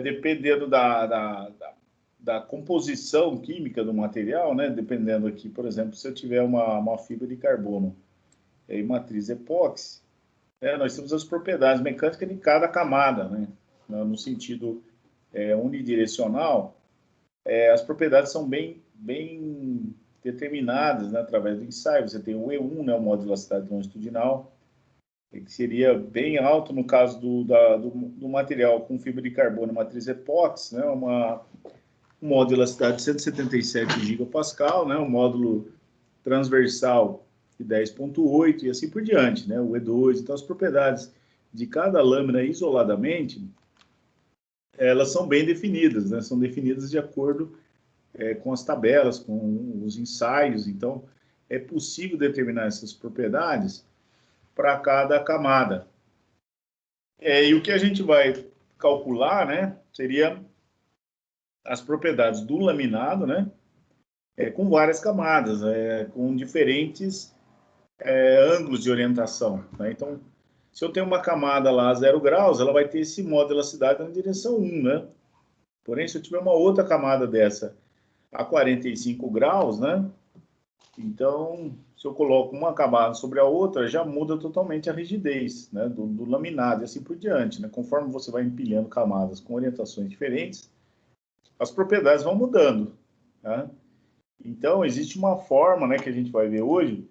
dependendo da composição química do material, né? Dependendo aqui, por exemplo, se eu tiver uma fibra de carbono em matriz epóxi, nós temos as propriedades mecânicas de cada camada, né? No sentido unidirecional, as propriedades são bem determinadas, né, através do ensaio. Você tem o E1, né, o modo de elasticidade longitudinal, que seria bem alto no caso do material com fibra de carbono matriz epóxi, né, um modo de elasticidade de 177 gigapascal, né, um módulo transversal de 10,8 e assim por diante, né, o E2. Então, as propriedades de cada lâmina isoladamente, elas são bem definidas, né, são definidas de acordo com as tabelas, com os ensaios. Então, é possível determinar essas propriedades para cada camada. E o que a gente vai calcular, né, seria as propriedades do laminado, né, com várias camadas, com diferentes ângulos de orientação, né? Então, se eu tenho uma camada lá a 0 graus, ela vai ter esse modo de elasticidade na direção 1, né? Porém, se eu tiver uma outra camada dessa a 45 graus, né? Então, se eu coloco uma camada sobre a outra, já muda totalmente a rigidez, né, do laminado e assim por diante, né? Conforme você vai empilhando camadas com orientações diferentes, as propriedades vão mudando, né? Então, existe uma forma, né, que a gente vai ver hoje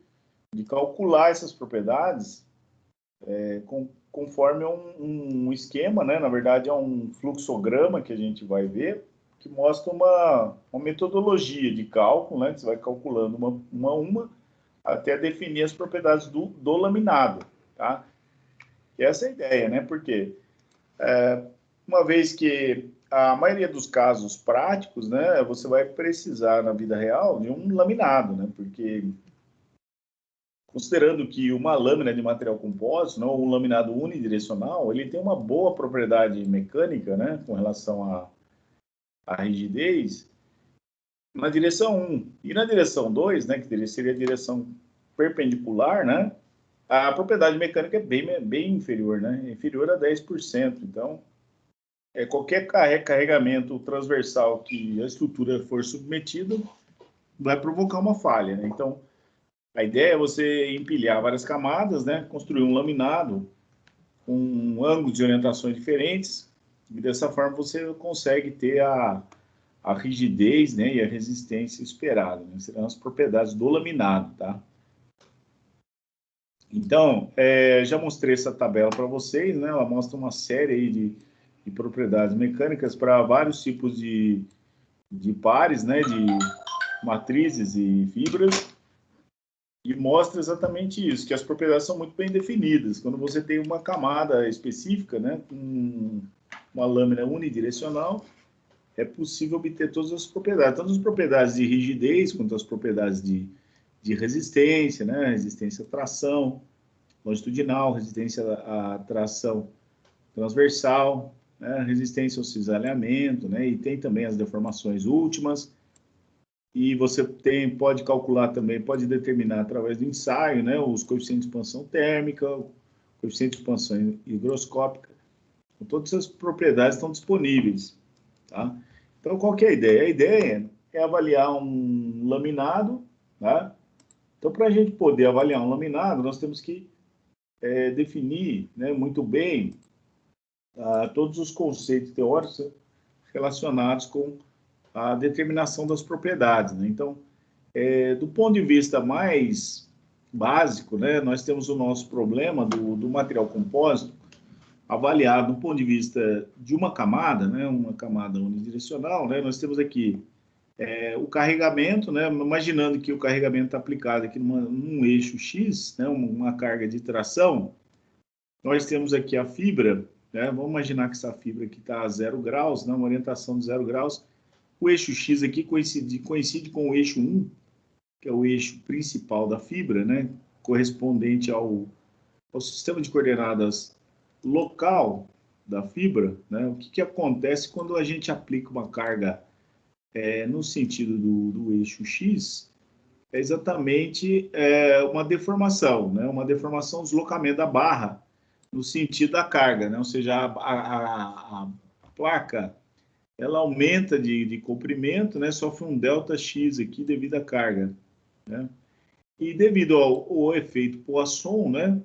de calcular essas propriedades conforme um esquema, né? Na verdade, é um fluxograma que a gente vai ver, que mostra uma metodologia de cálculo, né? Que você vai calculando uma a uma, até definir as propriedades do laminado, tá? E essa é a ideia, né? Porque, uma vez que a maioria dos casos práticos, né? Você vai precisar, na vida real, de um laminado, né? Porque, considerando que uma lâmina de material compósito, não, um laminado unidirecional, ele tem uma boa propriedade mecânica, né? Com relação à rigidez, na direção 1. E na direção 2, né, que seria a direção perpendicular, né, a propriedade mecânica é bem inferior, né, inferior a 10%. Então, qualquer carregamento transversal que a estrutura for submetida vai provocar uma falha, né? Então, a ideia é você empilhar várias camadas, né, construir um laminado com ângulos de orientações diferentes, e dessa forma você consegue ter a rigidez, né, e a resistência esperada, né? Serão as propriedades do laminado, tá? Então, já mostrei essa tabela para vocês, né? Ela mostra uma série aí de propriedades mecânicas para vários tipos de pares, né, de matrizes e fibras, e mostra exatamente isso, que as propriedades são muito bem definidas. Quando você tem uma camada específica, né, com uma lâmina unidirecional, é possível obter todas as propriedades, tanto as propriedades de rigidez, quanto as propriedades de resistência, né? Resistência à tração longitudinal, resistência à tração transversal, né? Resistência ao cisalhamento, né? E tem também as deformações últimas. E você pode calcular também, pode determinar através do ensaio, né? Os coeficientes de expansão térmica, o coeficiente de expansão higroscópica. Então, todas essas propriedades estão disponíveis. Tá? Então, qual que é a ideia? A ideia é avaliar um laminado, tá? Então, para a gente poder avaliar um laminado, nós temos que definir, né, muito bem todos os conceitos teóricos relacionados com a determinação das propriedades, né? Então, do ponto de vista mais básico, né, nós temos o nosso problema do material compósito, avaliado do ponto de vista de uma camada, né, uma camada unidirecional, né, nós temos aqui o carregamento, né, imaginando que o carregamento está aplicado aqui num eixo X, né, uma carga de tração, nós temos aqui a fibra, né, vamos imaginar que essa fibra aqui está a 0 graus, né, uma orientação de 0 graus, o eixo X aqui coincide com o eixo 1, que é o eixo principal da fibra, né, correspondente ao sistema de coordenadas local da fibra, né? O que acontece quando a gente aplica uma carga no sentido do eixo X? É exatamente uma deformação, né? Uma deslocamento da barra no sentido da carga, né? Ou seja, placa, ela aumenta de comprimento, né? Sofre um ΔX aqui devido à carga, né? E devido ao efeito Poisson, né?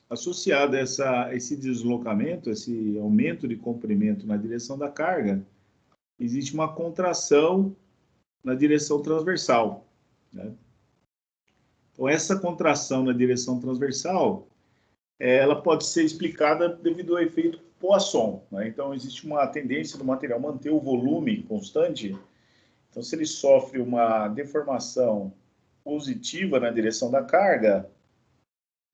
Associado a esse deslocamento, esse aumento de comprimento na direção da carga, existe uma contração na direção transversal, né? Então, essa contração na direção transversal, ela pode ser explicada devido ao efeito Poisson, né? Então, existe uma tendência do material manter o volume constante. Então, se ele sofre uma deformação positiva na direção da carga,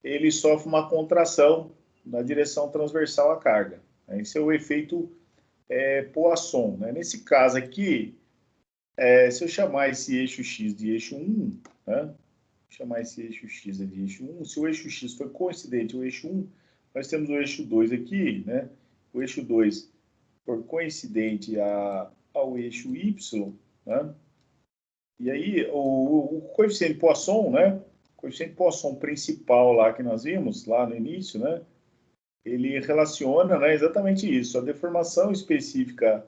ele sofre uma contração na direção transversal à carga. Esse é o efeito Poisson, né? Nesse caso aqui, se eu chamar esse eixo X de eixo 1, né? Chamar esse eixo X de eixo 1, se o eixo X for coincidente ao eixo 1, nós temos o eixo 2 aqui, né? O eixo 2 for coincidente ao eixo Y, né? E aí, o coeficiente Poisson, né? O coeficiente Poisson principal lá que nós vimos, lá no início, né? Ele relaciona, né, exatamente isso, a deformação específica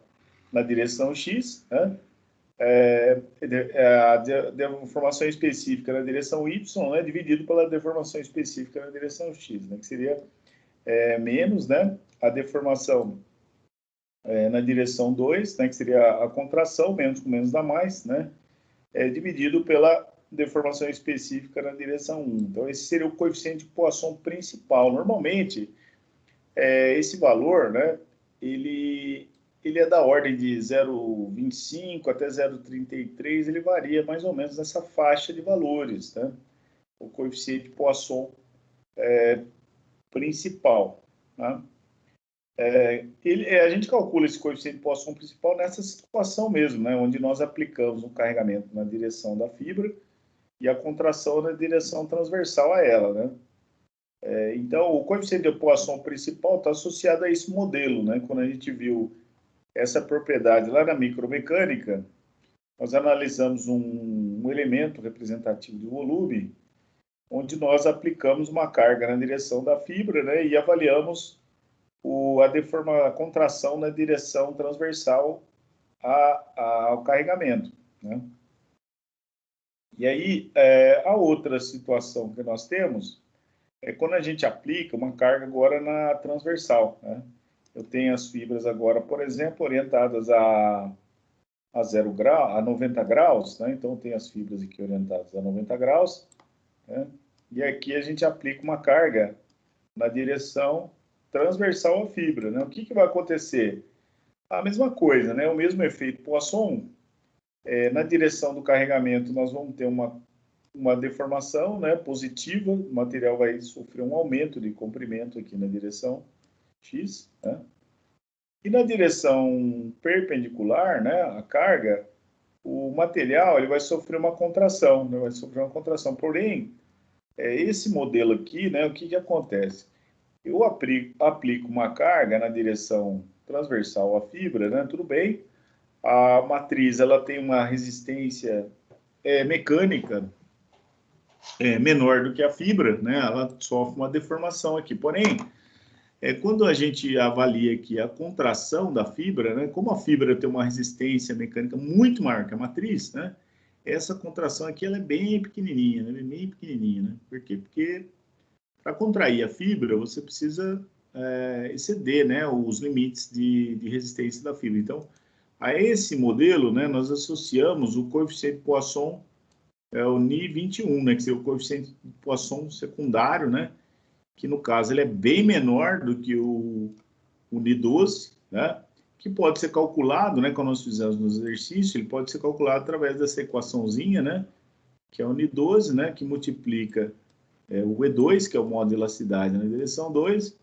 na direção X, né? A deformação específica na direção Y, né, dividido pela deformação específica na direção X, né, que seria menos, né, a deformação na direção 2, né, que seria a contração, menos com menos dá mais, né, dividido pela deformação específica na direção 1. Então, esse seria o coeficiente de Poisson principal. Normalmente, esse valor, né, ele é da ordem de 0,25 até 0,33, ele varia mais ou menos nessa faixa de valores, né? O coeficiente Poisson principal, né? A gente calcula esse coeficiente Poisson principal nessa situação mesmo, né? Onde nós aplicamos o carregamento na direção da fibra e a contração na direção transversal a ela, né? Então, o coeficiente de Poisson principal está associado a esse modelo, né? Quando a gente viu essa propriedade lá na micromecânica, nós analisamos um elemento representativo de volume, onde nós aplicamos uma carga na direção da fibra, né? E avaliamos a contração na direção transversal ao carregamento, né? E aí, a outra situação que nós temos é quando a gente aplica uma carga agora na transversal, né? Eu tenho as fibras agora, por exemplo, orientadas a 0 grau, a 90 graus, né? Então, eu tenho as fibras aqui orientadas a 90 graus, né? E aqui a gente aplica uma carga na direção transversal à fibra, né? O que vai acontecer? A mesma coisa, né? O mesmo efeito Poisson. Na direção do carregamento, nós vamos ter uma deformação, né, positiva, o material vai sofrer um aumento de comprimento aqui na direção X, né? E na direção perpendicular, né, a carga, o material ele vai sofrer uma contração, né, vai sofrer uma contração. Porém, esse modelo aqui, né, o que acontece? Eu aplico uma carga na direção transversal à fibra, né, tudo bem, a matriz ela tem uma resistência mecânica menor do que a fibra, né? Ela sofre uma deformação aqui. Porém, quando a gente avalia aqui a contração da fibra, né? Como a fibra tem uma resistência mecânica muito maior que a matriz, né? Essa contração aqui ela é bem pequenininha, né? Bem pequenininha, né? Por quê? Porque para contrair a fibra, você precisa exceder, né, os limites de resistência da fibra. Então, a esse modelo, né, nós associamos o coeficiente Poisson, o Ni21, né, que é o coeficiente de Poisson secundário, né, que no caso ele é bem menor do que o Ni12, né, que pode ser calculado, né, quando nós fizemos no exercício, ele pode ser calculado através dessa equaçãozinha, né, que é o Ni12, né, que multiplica o E2, que é o modo de elasticidade na direção 2,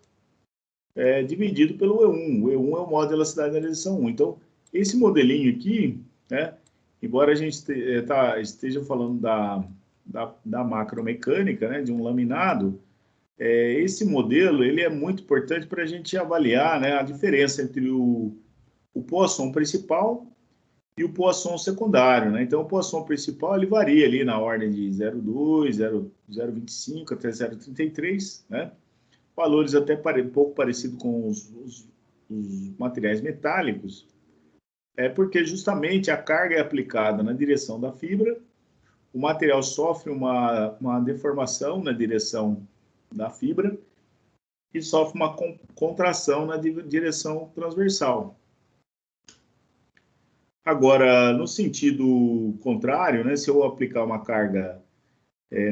dividido pelo E1. O E1 é o modo de elasticidade na direção 1. Então, esse modelinho aqui, né, embora a gente esteja falando da macromecânica, né, de um laminado, esse modelo ele é muito importante para a gente avaliar, né, a diferença entre o Poisson principal e o Poisson secundário, né? Então, o Poisson principal ele varia ali na ordem de 0,2, 0,25 até 0,33, né? Valores até um pouco parecidos com os materiais metálicos, é porque justamente a carga é aplicada na direção da fibra, o material sofre uma deformação na direção da fibra e sofre uma contração na direção transversal. Agora, no sentido contrário, né, se eu aplicar uma carga,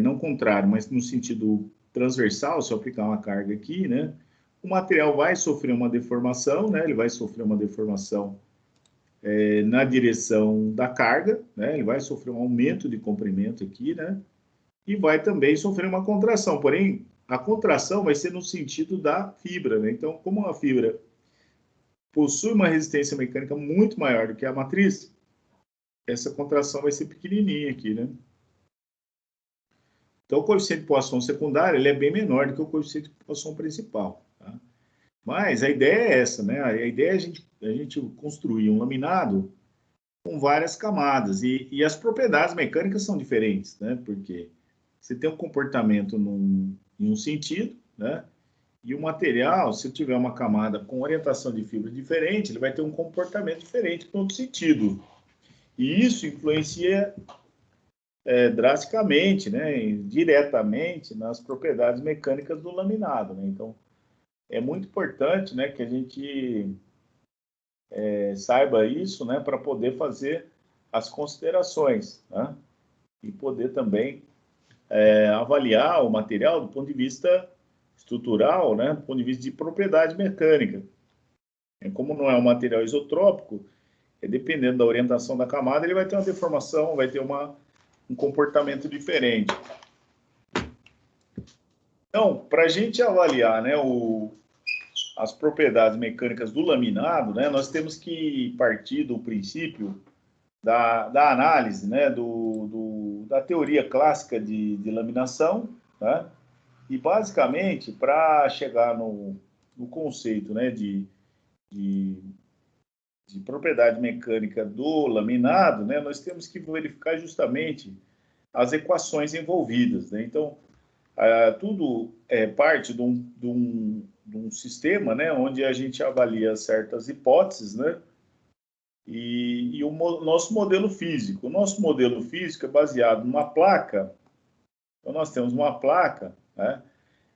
não contrário, mas no sentido transversal, se eu aplicar uma carga aqui, né, o material vai sofrer uma deformação, né, ele vai sofrer uma deformação na direção da carga, né, ele vai sofrer um aumento de comprimento aqui, né, e vai também sofrer uma contração, porém, a contração vai ser no sentido da fibra, né, então, como a fibra possui uma resistência mecânica muito maior do que a matriz, essa contração vai ser pequenininha aqui, né? Então, o coeficiente de poação secundário ele é bem menor do que o coeficiente de poação principal. Tá? Mas a ideia é essa, né? A ideia é a gente construir um laminado com várias camadas. E as propriedades mecânicas são diferentes, né? Porque você tem um comportamento em um sentido, né? E o material, se tiver uma camada com orientação de fibra diferente, ele vai ter um comportamento diferente no outro sentido. E isso influencia drasticamente, né, diretamente nas propriedades mecânicas do laminado. Né? Então, é muito importante, né, que a gente saiba isso, né, para poder fazer as considerações, né, e poder também avaliar o material do ponto de vista estrutural, né, do ponto de vista de propriedade mecânica. Como não é um material isotrópico, dependendo da orientação da camada, ele vai ter uma deformação, vai ter um comportamento diferente. Então, para a gente avaliar, né, as propriedades mecânicas do laminado, né, nós temos que partir do princípio da análise, né, da teoria clássica de laminação, né, e basicamente, para chegar no conceito, né, de propriedade mecânica do laminado, né, nós temos que verificar justamente as equações envolvidas. Né? Então, tudo é parte de um sistema, né, onde a gente avalia certas hipóteses, né, e o nosso modelo físico. O nosso modelo físico é baseado numa placa. Então, nós temos uma placa, né,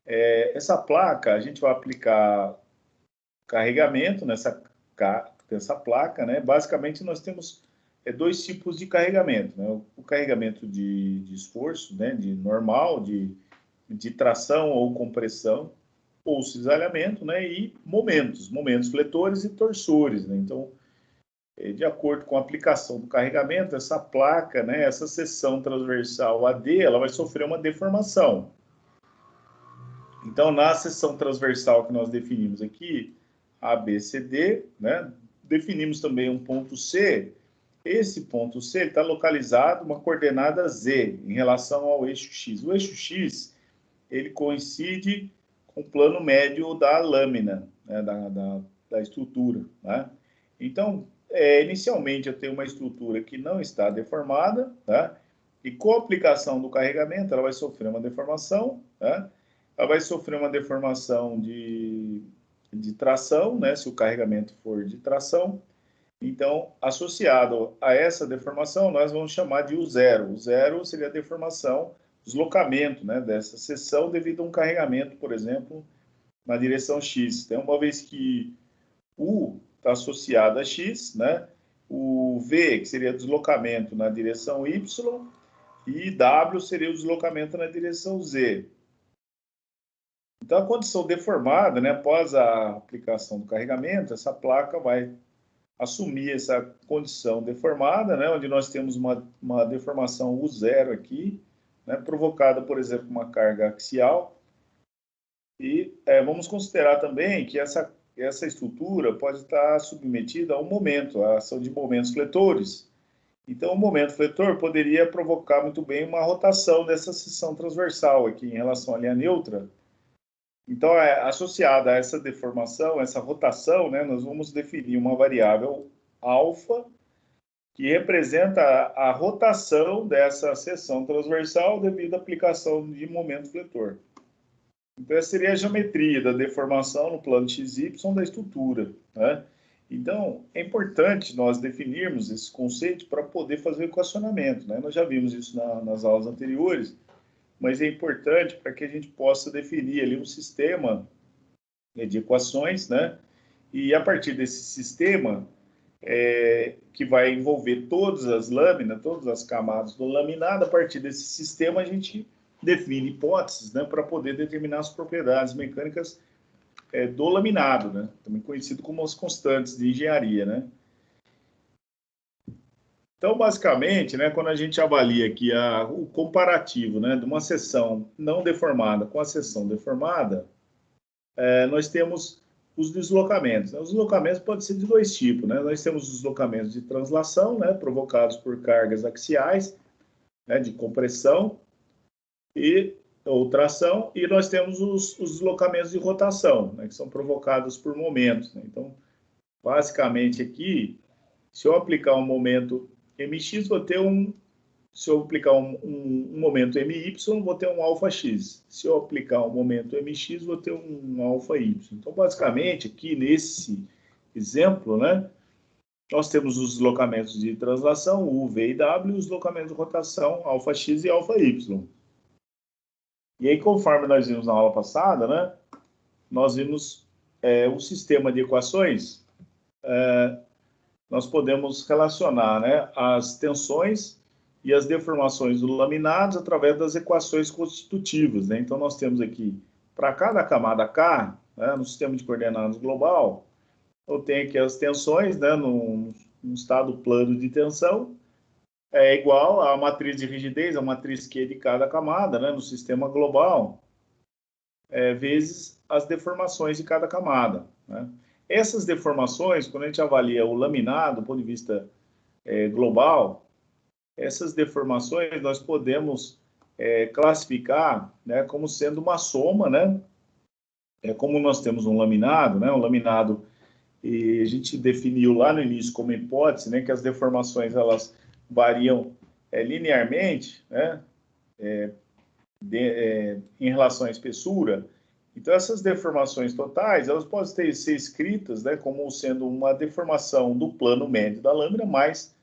essa placa, a gente vai aplicar carregamento nessa placa, né? Basicamente, nós temos dois tipos de carregamento, né? O carregamento de esforço, né? De normal, de tração ou compressão, ou cisalhamento, né? E momentos fletores e torsores, né? Então, de acordo com a aplicação do carregamento, essa placa, né? Essa seção transversal AD, ela vai sofrer uma deformação. Então, na seção transversal que nós definimos aqui, ABCD, né? Definimos também um ponto C. Esse ponto C está localizado uma coordenada Z em relação ao eixo X. O eixo X ele coincide com o plano médio da lâmina, né? da estrutura. Né? Então, inicialmente eu tenho uma estrutura que não está deformada, tá? E com a aplicação do carregamento ela vai sofrer uma deformação, tá? Ela vai sofrer uma deformação de tração, né, se o carregamento for de tração. Então, associado a essa deformação, nós vamos chamar de U0. O zero seria a deformação, deslocamento, né, dessa seção devido a um carregamento, por exemplo, na direção X. Então, uma vez que U está associado a X, né, o V, que seria deslocamento na direção Y, e W seria o deslocamento na direção Z. Então, a condição deformada, né, após a aplicação do carregamento, essa placa vai assumir essa condição deformada, né, onde nós temos uma deformação U0 aqui, né, provocada, por exemplo, uma carga axial. E vamos considerar também que essa estrutura pode estar submetida a um momento, a ação de momentos fletores. Então, o momento fletor poderia provocar muito bem uma rotação dessa seção transversal aqui em relação à linha neutra. Então, associada a essa deformação, essa rotação, né, nós vamos definir uma variável alfa, que representa a rotação dessa seção transversal devido à aplicação de momento fletor. Então, essa seria a geometria da deformação no plano XY da estrutura, né? Então, é importante nós definirmos esse conceito para poder fazer o equacionamento, né? Nós já vimos isso nas aulas anteriores, mas é importante para que a gente possa definir ali um sistema de equações, né? E a partir desse sistema, que vai envolver todas as lâminas, todas as camadas do laminado, a partir desse sistema a gente define hipóteses, né, para poder determinar as propriedades mecânicas do laminado, né, também conhecido como as constantes de engenharia, né. Então, basicamente, né, quando a gente avalia aqui o comparativo, né, de uma seção não deformada com a seção deformada, nós temos os deslocamentos. Os deslocamentos podem ser de dois tipos, né? Nós temos os deslocamentos de translação, né, provocados por cargas axiais, né, de compressão ou tração, e nós temos os deslocamentos de rotação, né, que são provocados por momentos, né? Então, basicamente aqui, se eu aplicar um momento mx, vou ter se eu aplicar um momento my, vou ter um alfa x. Se eu aplicar um momento mx, vou ter um alfa y. Então, basicamente, aqui nesse exemplo, né, nós temos os deslocamentos de translação, U, V e W, e os deslocamentos de rotação, alfa x e alfa y. E aí, conforme nós vimos na aula passada, né, nós vimos um sistema de equações, nós podemos relacionar, né, as tensões e as deformações do laminado através das equações constitutivas, né? Então, nós temos aqui, para cada camada K, né, no sistema de coordenadas global, eu tenho aqui as tensões, né, num estado plano de tensão, é igual à matriz de rigidez, a matriz Q de cada camada, né, no sistema global, vezes as deformações de cada camada, né? Essas deformações, quando a gente avalia o laminado do ponto de vista global, essas deformações nós podemos classificar, né, como sendo uma soma, né? Como nós temos um laminado, né? Um laminado, e a gente definiu lá no início como hipótese, né, que as deformações elas variam linearmente, né? Em relação à espessura. Então, essas deformações totais, elas podem ser escritas, né, como sendo uma deformação do plano médio da lâmina mais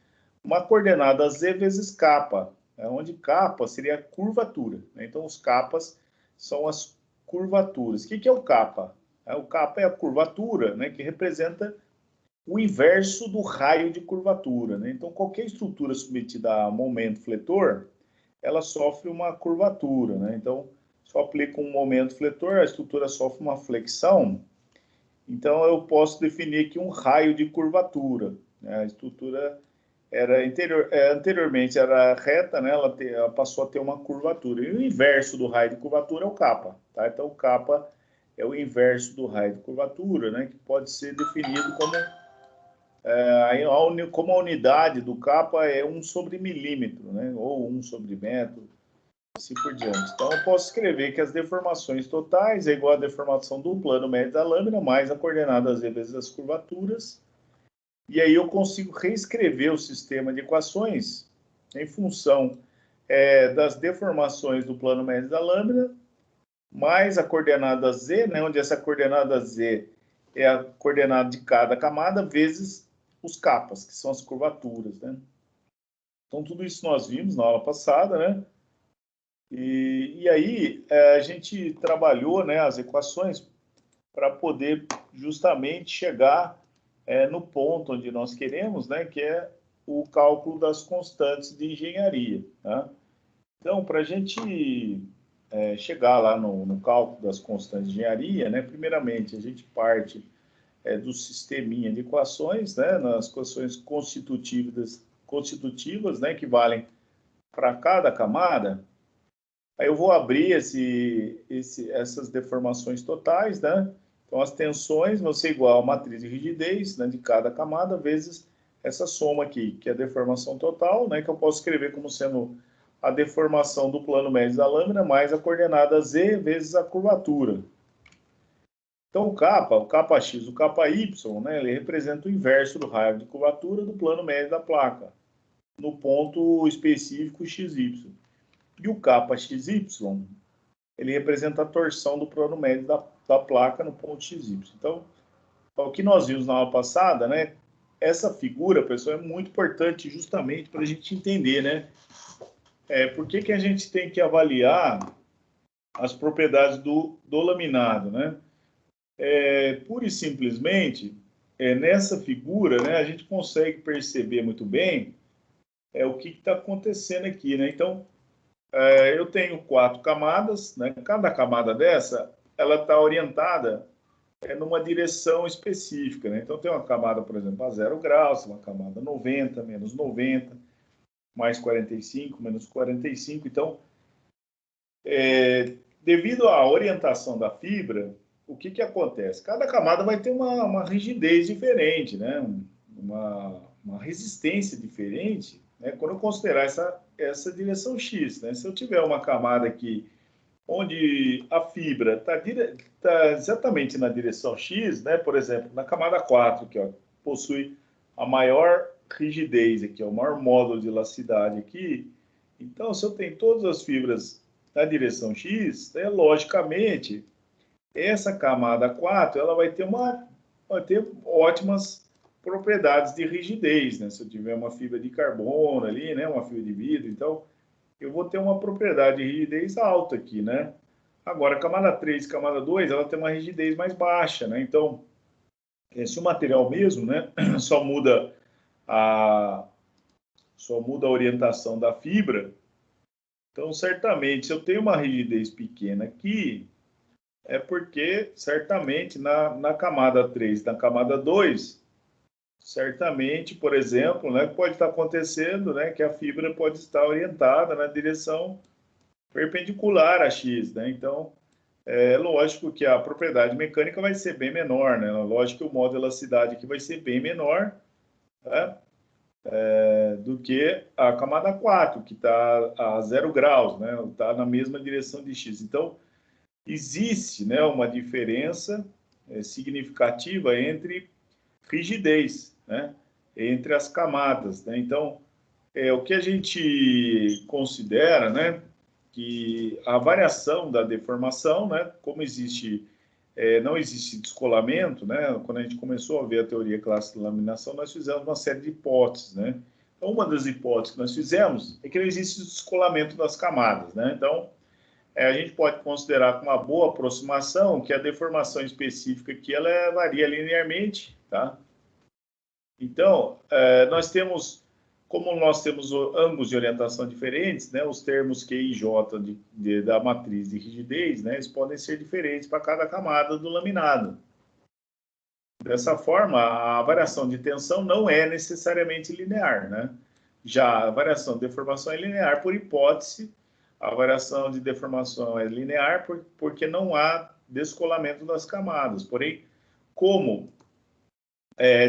uma coordenada z vezes kappa, né, onde kappa seria a curvatura, né? Então, os kappas são as curvaturas. O que é o kappa? O kappa é a curvatura, né, que representa o inverso do raio de curvatura, né? Então, qualquer estrutura submetida a momento fletor, ela sofre uma curvatura, né? Então, se eu aplico um momento fletor, a estrutura sofre uma flexão, então eu posso definir aqui um raio de curvatura, né? A estrutura anteriormente era reta, né? Ela passou a ter uma curvatura. E o inverso do raio de curvatura é o kappa, tá? Então, o kappa é o inverso do raio de curvatura, né? Que pode ser definido como a unidade do kappa é 1 sobre milímetro, né? Ou 1 sobre metro, assim por diante. Então, eu posso escrever que as deformações totais é igual à deformação do plano médio da lâmina, mais a coordenada z vezes as curvaturas. E aí eu consigo reescrever o sistema de equações em função das deformações do plano médio da lâmina, mais a coordenada z, né, onde essa coordenada z é a coordenada de cada camada, vezes os capas, que são as curvaturas, né? Então, tudo isso nós vimos na aula passada, né? E aí a gente trabalhou, né, as equações para poder justamente chegar no ponto onde nós queremos, né, que é o cálculo das constantes de engenharia, tá? Então, para a gente chegar lá no cálculo das constantes de engenharia, né, primeiramente a gente parte do sisteminha de equações, né, nas equações constitutivas, né, que valem para cada camada. Aí eu vou abrir essas deformações totais, né? Então, as tensões vão ser igual à matriz de rigidez, né, de cada camada, vezes essa soma aqui, que é a deformação total, né, que eu posso escrever como sendo a deformação do plano médio da lâmina, mais a coordenada z vezes a curvatura. Então, o kappa x, o kappa y, né, ele representa o inverso do raio de curvatura do plano médio da placa, no ponto específico xy. E o kappa xy ele representa a torção do plano médio da placa no ponto XY. Então, o que nós vimos na aula passada, né? Essa figura, pessoal, é muito importante justamente para a gente entender, né? Por que a gente tem que avaliar as propriedades do laminado, né? Pura e simplesmente, nessa figura, né, a gente consegue perceber muito bem o que está acontecendo aqui, né? Então, eu tenho 4 camadas, né? Cada camada dessa, ela está orientada numa direção específica, né? Então, tem uma camada, por exemplo, a 0 graus, uma camada 90, menos 90, mais 45, menos 45. Então, devido à orientação da fibra, o que acontece? Cada camada vai ter uma rigidez diferente, né? Uma resistência diferente, né? Quando eu considerar essa direção X, né? Se eu tiver uma camada aqui onde a fibra está exatamente na direção X, né? Por exemplo, na camada 4, que ó, possui a maior rigidez aqui, ó, o maior módulo de elasticidade aqui. Então, se eu tenho todas as fibras na direção X, né, logicamente, essa camada 4 ela vai ter ótimas propriedades de rigidez, né? Se eu tiver uma fibra de carbono ali, né, uma fibra de vidro, então eu vou ter uma propriedade de rigidez alta aqui, né? Agora, camada 3 e camada 2, ela tem uma rigidez mais baixa, né? Então, se o material mesmo, né, só muda a orientação da fibra, então, certamente, se eu tenho uma rigidez pequena aqui, é porque, certamente, na camada 3, na camada 2, certamente, por exemplo, né, pode estar acontecendo, né, que a fibra pode estar orientada na direção perpendicular a X, né? Então, é lógico que a propriedade mecânica vai ser bem menor, né? Lógico que o modo de elasticidade aqui vai ser bem menor, né? Do que a camada 4, que está a 0 graus, né? Está na mesma direção de X. Então, existe, né, uma diferença significativa entre rigidez, né? Entre as camadas, né? Então, o que a gente considera, né, que a variação da deformação, né, como não existe descolamento, né, quando a gente começou a ver a teoria clássica de laminação, nós fizemos uma série de hipóteses, né. Então, uma das hipóteses que nós fizemos é que não existe descolamento das camadas, né. Então, a gente pode considerar com uma boa aproximação que a deformação específica aqui ela varia linearmente, tá? Então, como nós temos ângulos de orientação diferentes, né, os termos Q e J da matriz de rigidez, né, eles podem ser diferentes para cada camada do laminado. Dessa forma, a variação de tensão não é necessariamente linear, né? Já a variação de deformação é linear por hipótese, a variação de deformação é linear porque não há descolamento das camadas. Porém, como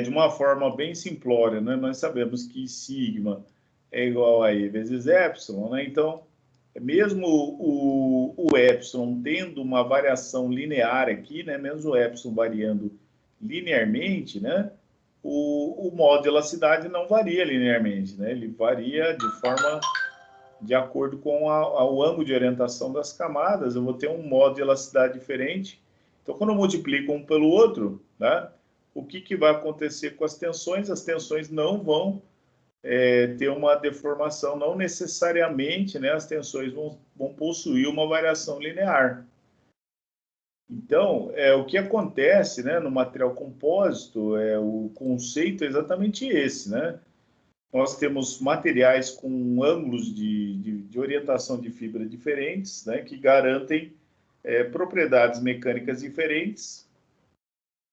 de uma forma bem simplória, né? Nós sabemos que sigma é igual a E vezes epsilon, né? Então, mesmo o epsilon tendo uma variação linear aqui, né? Mesmo o epsilon variando linearmente, né? O modo de elasticidade não varia linearmente, né? Ele varia de acordo com o ângulo de orientação das camadas. Eu vou ter um modo de elasticidade diferente. Então, quando eu multiplico um pelo outro, né? O que vai acontecer com as tensões? As tensões não vão ter uma deformação, não necessariamente, né, as tensões vão possuir uma variação linear. Então, o que acontece, né, no material compósito, o conceito é exatamente esse, né? Nós temos materiais com ângulos de orientação de fibra diferentes, né, que garantem propriedades mecânicas diferentes,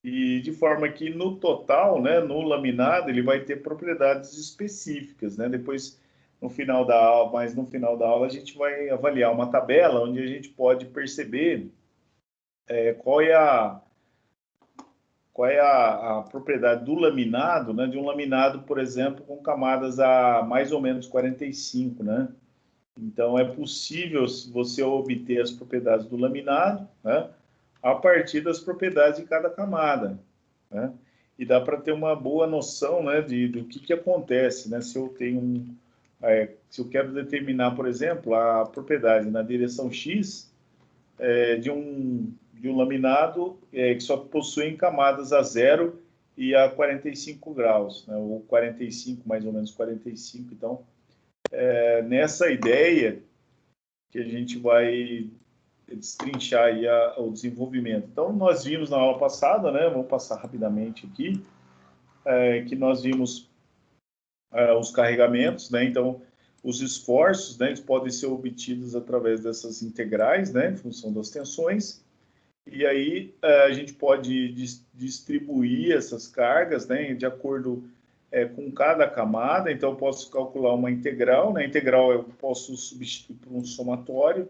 e de forma que no total, né, no laminado, ele vai ter propriedades específicas, né? Depois, no final da aula, a gente vai avaliar uma tabela onde a gente pode perceber qual é a propriedade do laminado, né? De um laminado, por exemplo, com camadas a mais ou menos 45, né? Então, é possível você obter as propriedades do laminado, né, a partir das propriedades de cada camada, né? E dá para ter uma boa noção, né, do que acontece, né? Se eu se eu quero determinar, por exemplo, a propriedade na direção X, de um laminado que só possuem camadas a 0 e a 45 graus, né? Ou 45, mais ou menos 45. Então, nessa ideia que a gente vai destrinchar aí o desenvolvimento. Então, nós vimos na aula passada, né? Vamos passar rapidamente aqui, que nós vimos os carregamentos, né? Então, os esforços, né? Eles podem ser obtidos através dessas integrais, né? Em função das tensões. E aí a gente pode distribuir essas cargas, né? De acordo com cada camada. Então, eu posso calcular uma integral, né? Integral eu posso substituir por um somatório,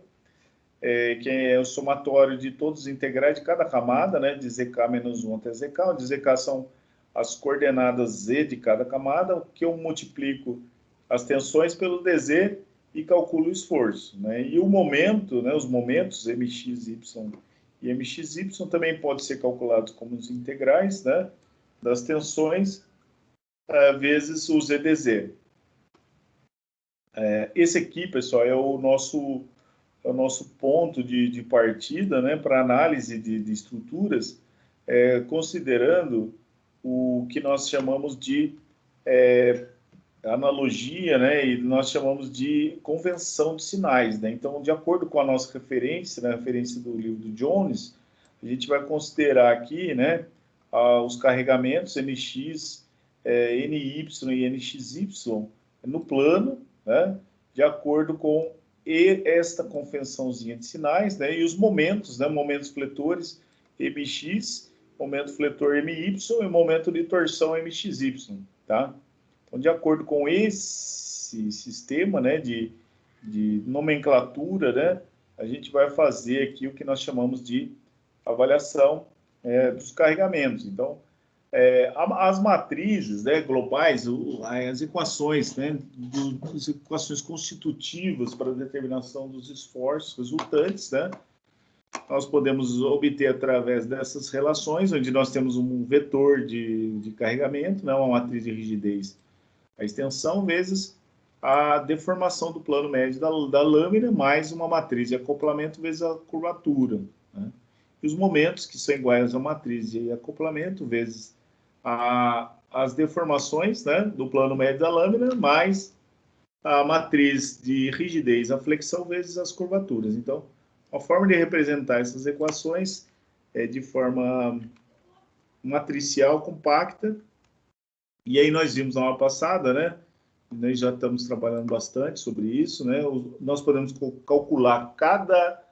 que é o somatório de todos os integrais de cada camada, né? De zk menos 1 até zk. Onde zk são as coordenadas z de cada camada, que eu multiplico as tensões pelo dz e calculo o esforço, né? E o momento, né? Os momentos mx, y e mxy também podem ser calculados como os integrais, né? Das tensões vezes o zdz. Esse aqui, pessoal, é o nosso ponto de partida, né, para análise de estruturas, considerando o que nós chamamos de analogia, né, e nós chamamos de convenção de sinais, né? Então, de acordo com a nossa referência, né, a referência do livro do Jones, a gente vai considerar aqui, né, os carregamentos NX, NY e NXY no plano, né, de acordo com esta convençãozinha de sinais, né, e os momentos, né, momentos fletores MX, momento fletor MY e momento de torção MXY, tá? Então, de acordo com esse sistema, né, de nomenclatura, né, a gente vai fazer aqui o que nós chamamos de avaliação dos carregamentos. Então, as matrizes, né, globais, as equações, né, as equações constitutivas para a determinação dos esforços resultantes, né, nós podemos obter através dessas relações, onde nós temos um vetor de carregamento, né, uma matriz de rigidez, a extensão vezes a deformação do plano médio da lâmina, mais uma matriz de acoplamento vezes a curvatura, né? E os momentos, que são iguais à matriz de acoplamento, vezes as deformações, né, do plano médio da lâmina, mais a matriz de rigidez, a flexão, vezes as curvaturas. Então, a forma de representar essas equações é de forma matricial compacta. E aí nós vimos na aula passada, né? Nós já estamos trabalhando bastante sobre isso, né? Nós podemos calcular cada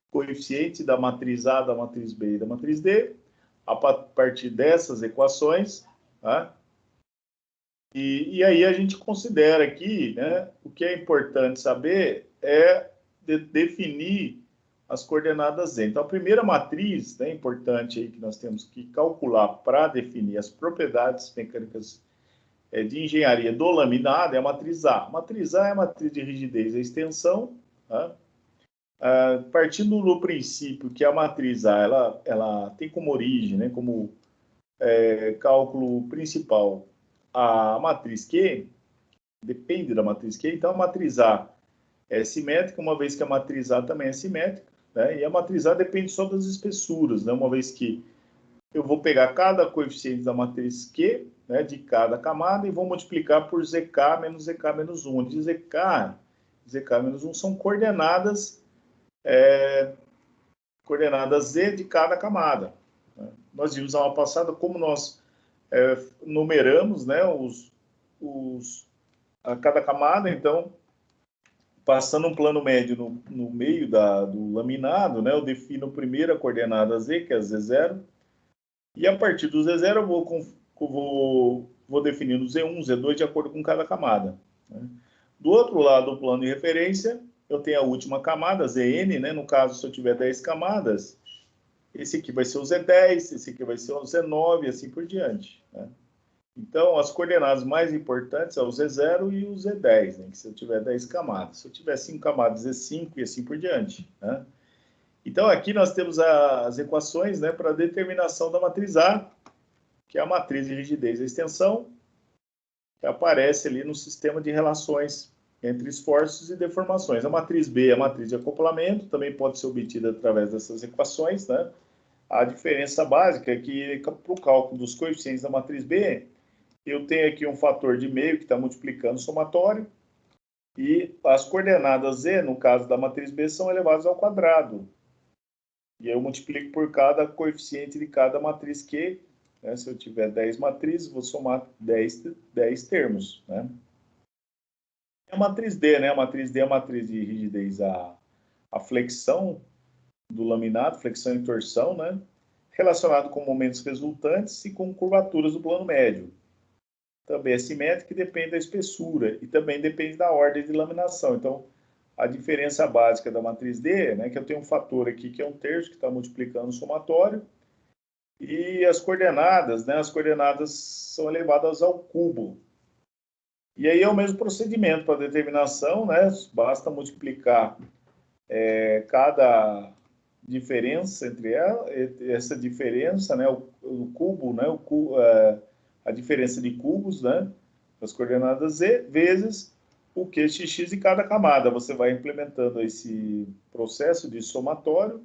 coeficiente da matriz A, da matriz B e da matriz D a partir dessas equações, tá? E aí a gente considera aqui, né? O que é importante saber é definir as coordenadas Z. Então, a primeira matriz, né, importante aí que nós temos que calcular para definir as propriedades mecânicas de engenharia do laminado é a matriz A. A matriz A é a matriz de rigidez e extensão, tá? Partindo do princípio que a matriz A ela tem como origem, né, como cálculo principal, a matriz Q, depende da matriz Q, então a matriz A é simétrica, uma vez que a matriz A também é simétrica, né, e a matriz A depende só das espessuras, né, uma vez que eu vou pegar cada coeficiente da matriz Q, né, de cada camada, e vou multiplicar por ZK menos ZK menos 1, onde ZK menos 1 são coordenadas Z de cada camada. Nós vimos na aula passada como nós numeramos, né, a cada camada. Então, passando um plano médio no meio do laminado, né, eu defino a primeira coordenada Z, que é Z0, e a partir do Z0 eu vou definindo Z1, Z2 de acordo com cada camada, né. Do outro lado do plano de referência, eu tenho a última camada, Zn, né? No caso, se eu tiver 10 camadas, esse aqui vai ser o Z10, esse aqui vai ser o Z9, e assim por diante, né? Então, as coordenadas mais importantes são o Z0 e o Z10, né? Que se eu tiver 10 camadas. Se eu tiver 5 camadas, Z5 e assim por diante, né? Então, aqui nós temos as equações, né, para a determinação da matriz A, que é a matriz de rigidez e extensão, que aparece ali no sistema de relações entre esforços e deformações. A matriz B é a matriz de acoplamento, também pode ser obtida através dessas equações, né? A diferença básica é que, para o cálculo dos coeficientes da matriz B, eu tenho aqui um fator de meio que está multiplicando o somatório, e as coordenadas Z, no caso da matriz B, são elevadas ao quadrado. E eu multiplico por cada coeficiente de cada matriz Q, né? Se eu tiver 10 matrizes, vou somar 10 termos, né? A matriz D, né? A matriz D é a matriz de rigidez, a flexão do laminado, flexão e torção, né? Relacionado com momentos resultantes e com curvaturas do plano médio. Também é simétrica e depende da espessura, e também depende da ordem de laminação. Então, a diferença básica da matriz D, né, que eu tenho um fator aqui que é 1/3, que está multiplicando o somatório, e as coordenadas, né, as coordenadas são elevadas ao cubo. E aí é o mesmo procedimento para determinação, né, basta multiplicar cada diferença entre essa diferença, né, o cubo, né, a diferença de cubos, né, as coordenadas Z, vezes o QXX de cada camada. Você vai implementando esse processo de somatório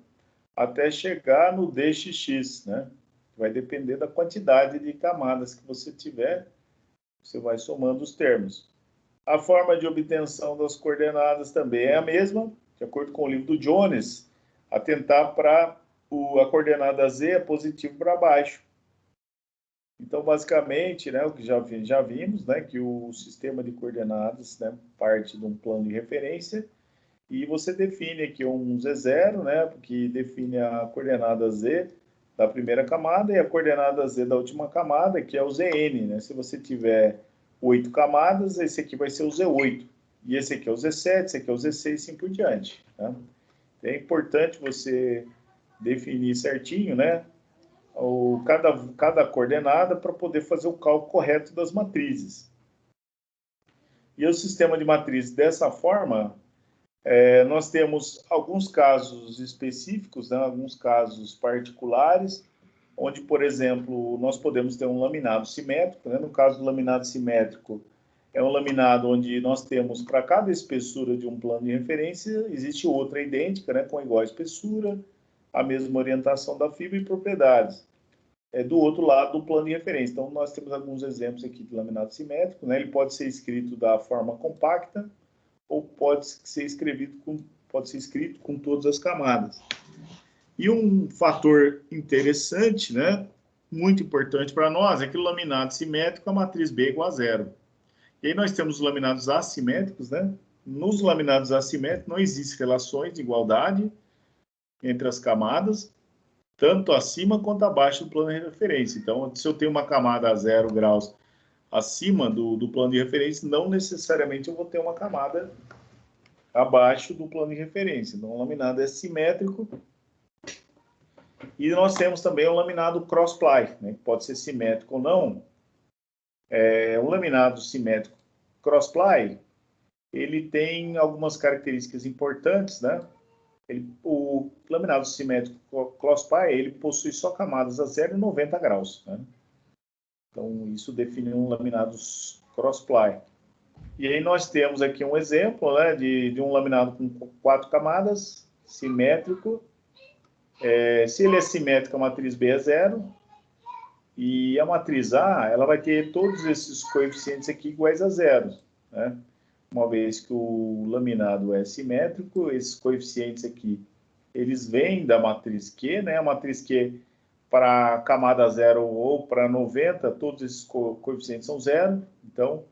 até chegar no DXX, né? Vai depender da quantidade de camadas que você tiver, você vai somando os termos. A forma de obtenção das coordenadas também é a mesma, de acordo com o livro do Jones, atentar para a coordenada Z é positivo para baixo. Então, basicamente, né, o que já vimos, né, que o sistema de coordenadas, né, parte de um plano de referência, e você define aqui um Z0, né, que define a coordenada Z da primeira camada e a coordenada Z da última camada, que é o Zn, né? Se você tiver 8 camadas, esse aqui vai ser o Z8. E esse aqui é o Z7, esse aqui é o Z6 e assim por diante. Tá? É importante você definir certinho, né, cada coordenada para poder fazer o cálculo correto das matrizes. E o sistema de matrizes dessa forma, nós temos alguns casos específicos, né, alguns casos particulares, onde, por exemplo, nós podemos ter um laminado simétrico. Né? No caso do laminado simétrico, é um laminado onde nós temos, para cada espessura de um plano de referência, existe outra idêntica, né, com igual espessura, a mesma orientação da fibra e propriedades. Do outro lado do plano de referência. Então, nós temos alguns exemplos aqui de laminado simétrico. Né? Ele pode ser escrito da forma compacta, ou pode ser escrito com todas as camadas. E um fator interessante, né, muito importante para nós, é que o laminado simétrico, a matriz B é igual a 0. E aí nós temos os laminados assimétricos, né? Nos laminados assimétricos não existem relações de igualdade entre as camadas, tanto acima quanto abaixo do plano de referência. Então, se eu tenho uma camada a 0 graus acima do plano de referência, não necessariamente eu vou ter uma camada abaixo do plano de referência. Então, o laminado é simétrico. E nós temos também o laminado cross-ply, né, que pode ser simétrico ou não. O laminado simétrico cross-ply, ele tem algumas características importantes, né? O laminado simétrico cross-ply, ele possui só camadas a 0 e 90 graus, né? Então, isso define um laminado cross-ply. E aí nós temos aqui um exemplo, né, de um laminado com 4 camadas, simétrico. Se ele é simétrico, a matriz B é 0. E a matriz A, ela vai ter todos esses coeficientes aqui iguais a 0. Né? Uma vez que o laminado é simétrico, esses coeficientes aqui, eles vêm da matriz Q, né? A matriz Q, para camada 0 ou para 90, todos esses coeficientes são 0. Então,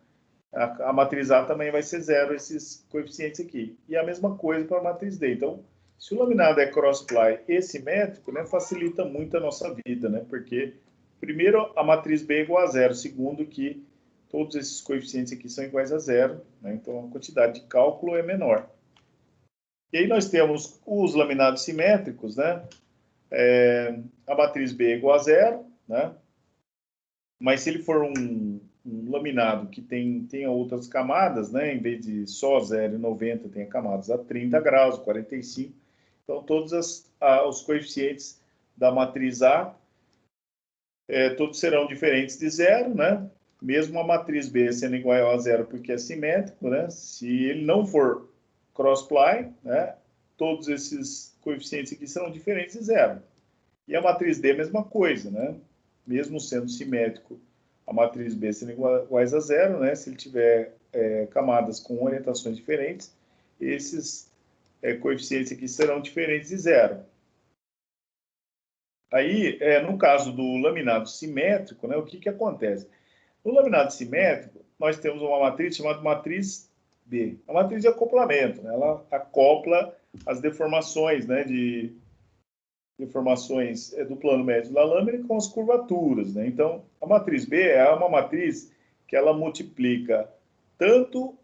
a matriz A também vai ser 0, esses coeficientes aqui. E a mesma coisa para a matriz D. Então, se o laminado é cross-ply e simétrico, né, facilita muito a nossa vida, né? Porque, primeiro, a matriz B é igual a 0. Segundo, que todos esses coeficientes aqui são iguais a 0. Né? Então, a quantidade de cálculo é menor. E aí nós temos os laminados simétricos, né? A matriz B é igual a 0, né? Mas se ele for um laminado que tenha outras camadas, né? Em vez de só 0 e 90, tem camadas a 30 graus, 45. Então, todos os coeficientes da matriz A, todos serão diferentes de 0, né? mesmo a matriz B sendo igual a zero porque é simétrico, né? Se ele não for cross-ply, né? Todos esses coeficientes aqui serão diferentes de zero. E a matriz D, mesma coisa, né? Mesmo sendo simétrico, a matriz B sendo iguais a zero, né? Se ele tiver camadas com orientações diferentes, esses coeficientes aqui serão diferentes de zero. Aí, no caso do laminado simétrico, né, o que acontece? No laminado simétrico, nós temos uma matriz chamada matriz B. A matriz de acoplamento, né? Ela acopla as deformações, né, deformações do plano médio da lâmina com as curvaturas, né? Então, a matriz B é uma matriz que ela multiplica tanto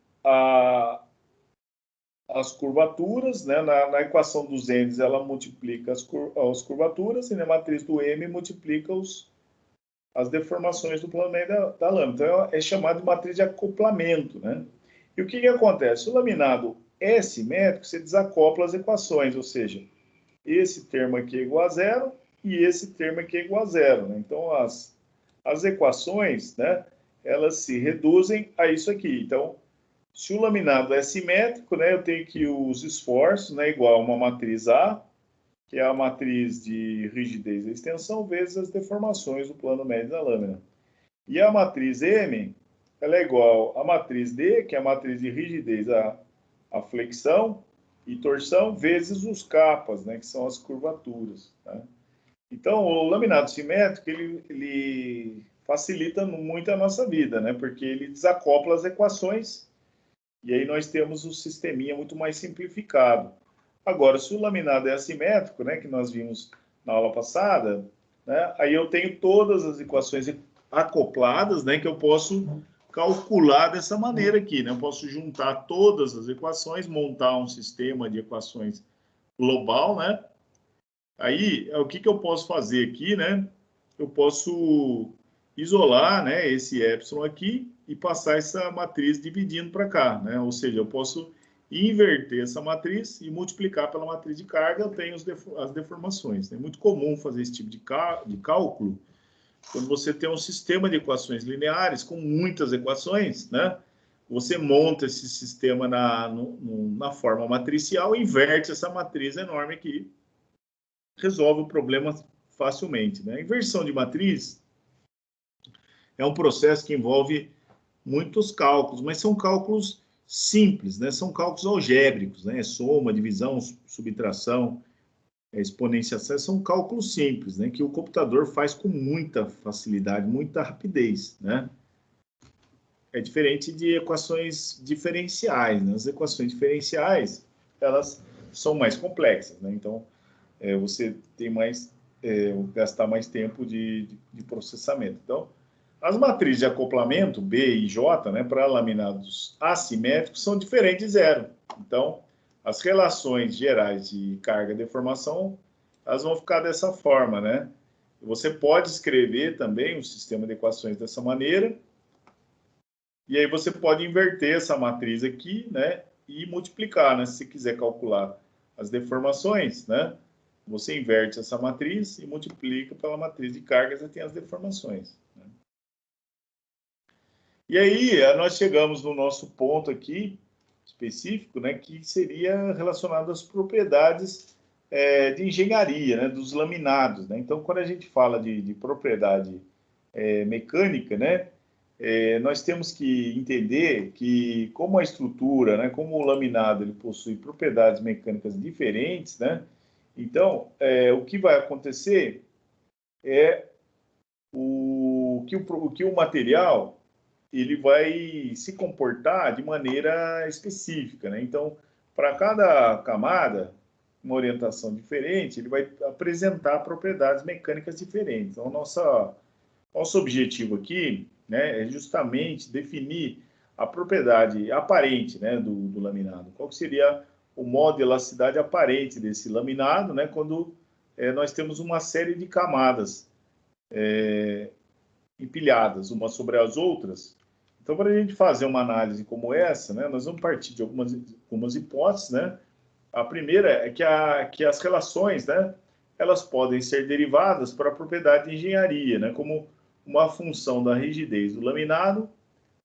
as curvaturas, né? Na equação dos N's, ela multiplica as curvaturas, e na matriz do M multiplica as deformações do plano médio da lâmina. Então, é chamado de matriz de acoplamento, né? E o que acontece? O laminado é simétrico, você desacopla as equações, ou seja, esse termo aqui é igual a zero e esse termo aqui é igual a zero, né? Então, as equações, né, elas se reduzem a isso aqui. Então, se o laminado é simétrico, né, eu tenho que os esforços, né, igual a uma matriz A, que é a matriz de rigidez e extensão, vezes as deformações do plano médio da lâmina. E a matriz M, ela é igual à matriz D, que é a matriz de rigidez, a flexão e torção, vezes os capas, né, que são as curvaturas. Tá? Então, o laminado simétrico, ele facilita muito a nossa vida, né, porque ele desacopla as equações e aí nós temos um sisteminha muito mais simplificado. Agora, se o laminado é assimétrico, né, que nós vimos na aula passada, né, aí eu tenho todas as equações acopladas, né, que eu posso calcular dessa maneira aqui, né? Eu posso juntar todas as equações, montar um sistema de equações global, né? Aí, o que eu posso fazer aqui, né? Eu posso isolar, né, esse epsilon aqui e passar essa matriz dividindo para cá, né? Ou seja, eu posso inverter essa matriz e multiplicar pela matriz de carga, eu tenho as deformações. É muito comum fazer esse tipo de cálculo quando você tem um sistema de equações lineares com muitas equações, né? Você monta esse sistema na forma matricial, inverte essa matriz enorme aqui, resolve o problema facilmente, né? A inversão de matriz é um processo que envolve muitos cálculos, mas são cálculos simples, né? São cálculos algébricos, né? Soma, divisão, subtração, exponenciação, são cálculos simples, né? Que o computador faz com muita facilidade, muita rapidez, né? É diferente de equações diferenciais, né? As equações diferenciais, elas são mais complexas, né? Então, você tem mais, gastar mais tempo de processamento. Então, as matrizes de acoplamento, B e J, né, para laminados assimétricos, são diferentes de zero. Então, as relações gerais de carga e deformação, elas vão ficar dessa forma, né? Você pode escrever também um sistema de equações dessa maneira, e aí você pode inverter essa matriz aqui, né, e multiplicar, né? Se você quiser calcular as deformações, né? Você inverte essa matriz e multiplica pela matriz de cargas e tem as deformações. Né? E aí, nós chegamos no nosso ponto aqui, específico, né, que seria relacionado às propriedades de engenharia, né, dos laminados. Né? Então, quando a gente fala de propriedade mecânica, né, nós temos que entender que, como a estrutura, né, como o laminado ele possui propriedades mecânicas diferentes, né, então, o que vai acontecer é que o material ele vai se comportar de maneira específica, né? Então, para cada camada, uma orientação diferente, ele vai apresentar propriedades mecânicas diferentes. Então, nosso objetivo aqui, né, é justamente definir a propriedade aparente, né, do laminado. Qual seria o modo de elasticidade aparente desse laminado, né, quando nós temos uma série de camadas empilhadas umas sobre as outras. Então, para a gente fazer uma análise como essa, né, nós vamos partir de algumas hipóteses, né? A primeira é que as relações, né, elas podem ser derivadas para a propriedade de engenharia, né, como uma função da rigidez do laminado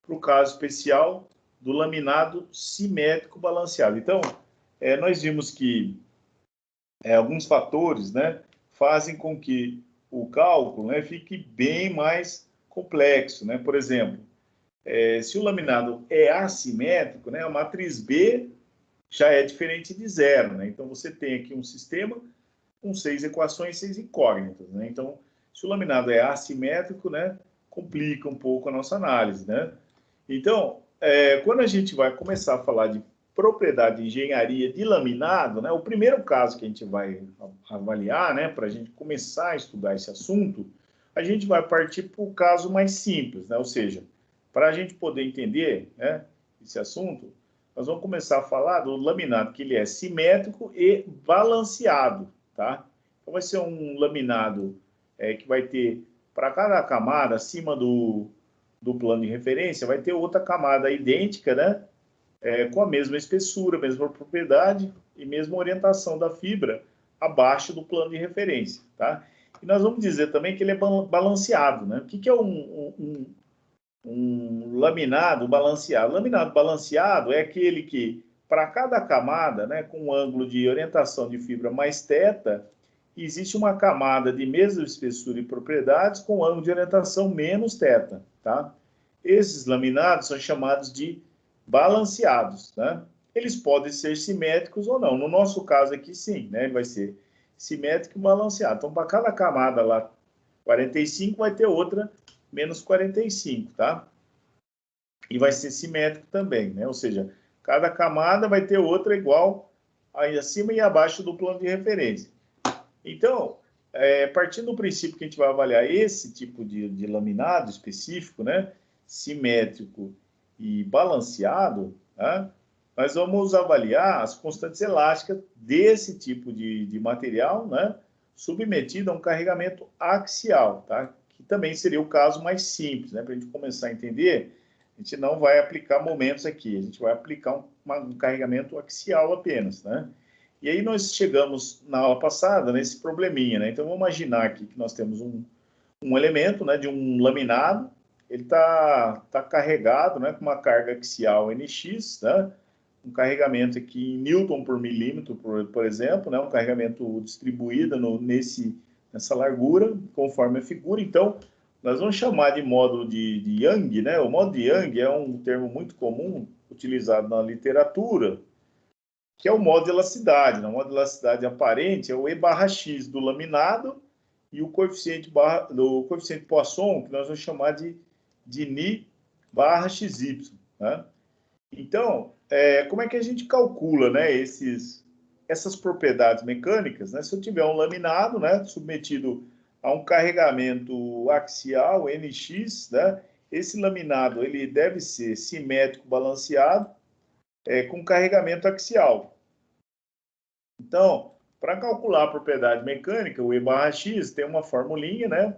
para o caso especial do laminado simétrico balanceado. Então, nós vimos que alguns fatores, né, fazem com que o cálculo, né, fique bem mais complexo, né? Por exemplo, se o laminado é assimétrico, né, a matriz B já é diferente de zero, né? Então, você tem aqui um sistema com 6 equações, 6 incógnitas, né? Então, se o laminado é assimétrico, né, complica um pouco a nossa análise, né? Então, quando a gente vai começar a falar de propriedade de engenharia de laminado, né, o primeiro caso que a gente vai avaliar, né, para a gente começar a estudar esse assunto, a gente vai partir para o caso mais simples, né? Ou seja, para a gente poder entender, né, esse assunto, nós vamos começar a falar do laminado que ele é simétrico e balanceado, tá? Então vai ser um laminado que vai ter, para cada camada acima do plano de referência, vai ter outra camada idêntica, né? Com a mesma espessura, mesma propriedade e mesma orientação da fibra abaixo do plano de referência, tá? E nós vamos dizer também que ele é balanceado, né? O que é um laminado balanceado? Laminado balanceado é aquele que, para cada camada, né, com um ângulo de orientação de fibra mais θ, existe uma camada de mesma espessura e propriedades com ângulo de orientação menos θ, tá? Esses laminados são chamados de balanceados, né? Eles podem ser simétricos ou não. No nosso caso aqui, sim, né? Ele vai ser simétrico e balanceado. Então, para cada camada lá, 45, vai ter outra menos 45, tá? E vai ser simétrico também, né? Ou seja, cada camada vai ter outra igual aí acima e abaixo do plano de referência. Então, partindo do princípio que a gente vai avaliar esse tipo de laminado específico, né, simétrico e balanceado, né, nós vamos avaliar as constantes elásticas desse tipo de material, né, submetido a um carregamento axial, tá, que também seria o caso mais simples, né, para a gente começar a entender. A gente não vai aplicar momentos aqui, a gente vai aplicar um carregamento axial apenas, né? E aí nós chegamos na aula passada nesse probleminha, né? Então vamos imaginar aqui que nós temos um elemento, né, de um laminado, ele tá carregado, né, com uma carga axial NX, né? Um carregamento aqui em Newton por milímetro, por exemplo, né? Um carregamento distribuído nessa largura, conforme a figura. Então, nós vamos chamar de módulo de Young, né? O módulo de Young é um termo muito comum utilizado na literatura, que é o modo de elasticidade. O modo de elasticidade aparente é o E barra X do laminado e o coeficiente Poisson, que nós vamos chamar de Ni barra XY. Né? Então, como é que a gente calcula, né, essas propriedades mecânicas? Né? Se eu tiver um laminado, né, submetido a um carregamento axial, NX, né, esse laminado ele deve ser simétrico balanceado com carregamento axial. Então, para calcular a propriedade mecânica, o E barra X tem uma formulinha, né?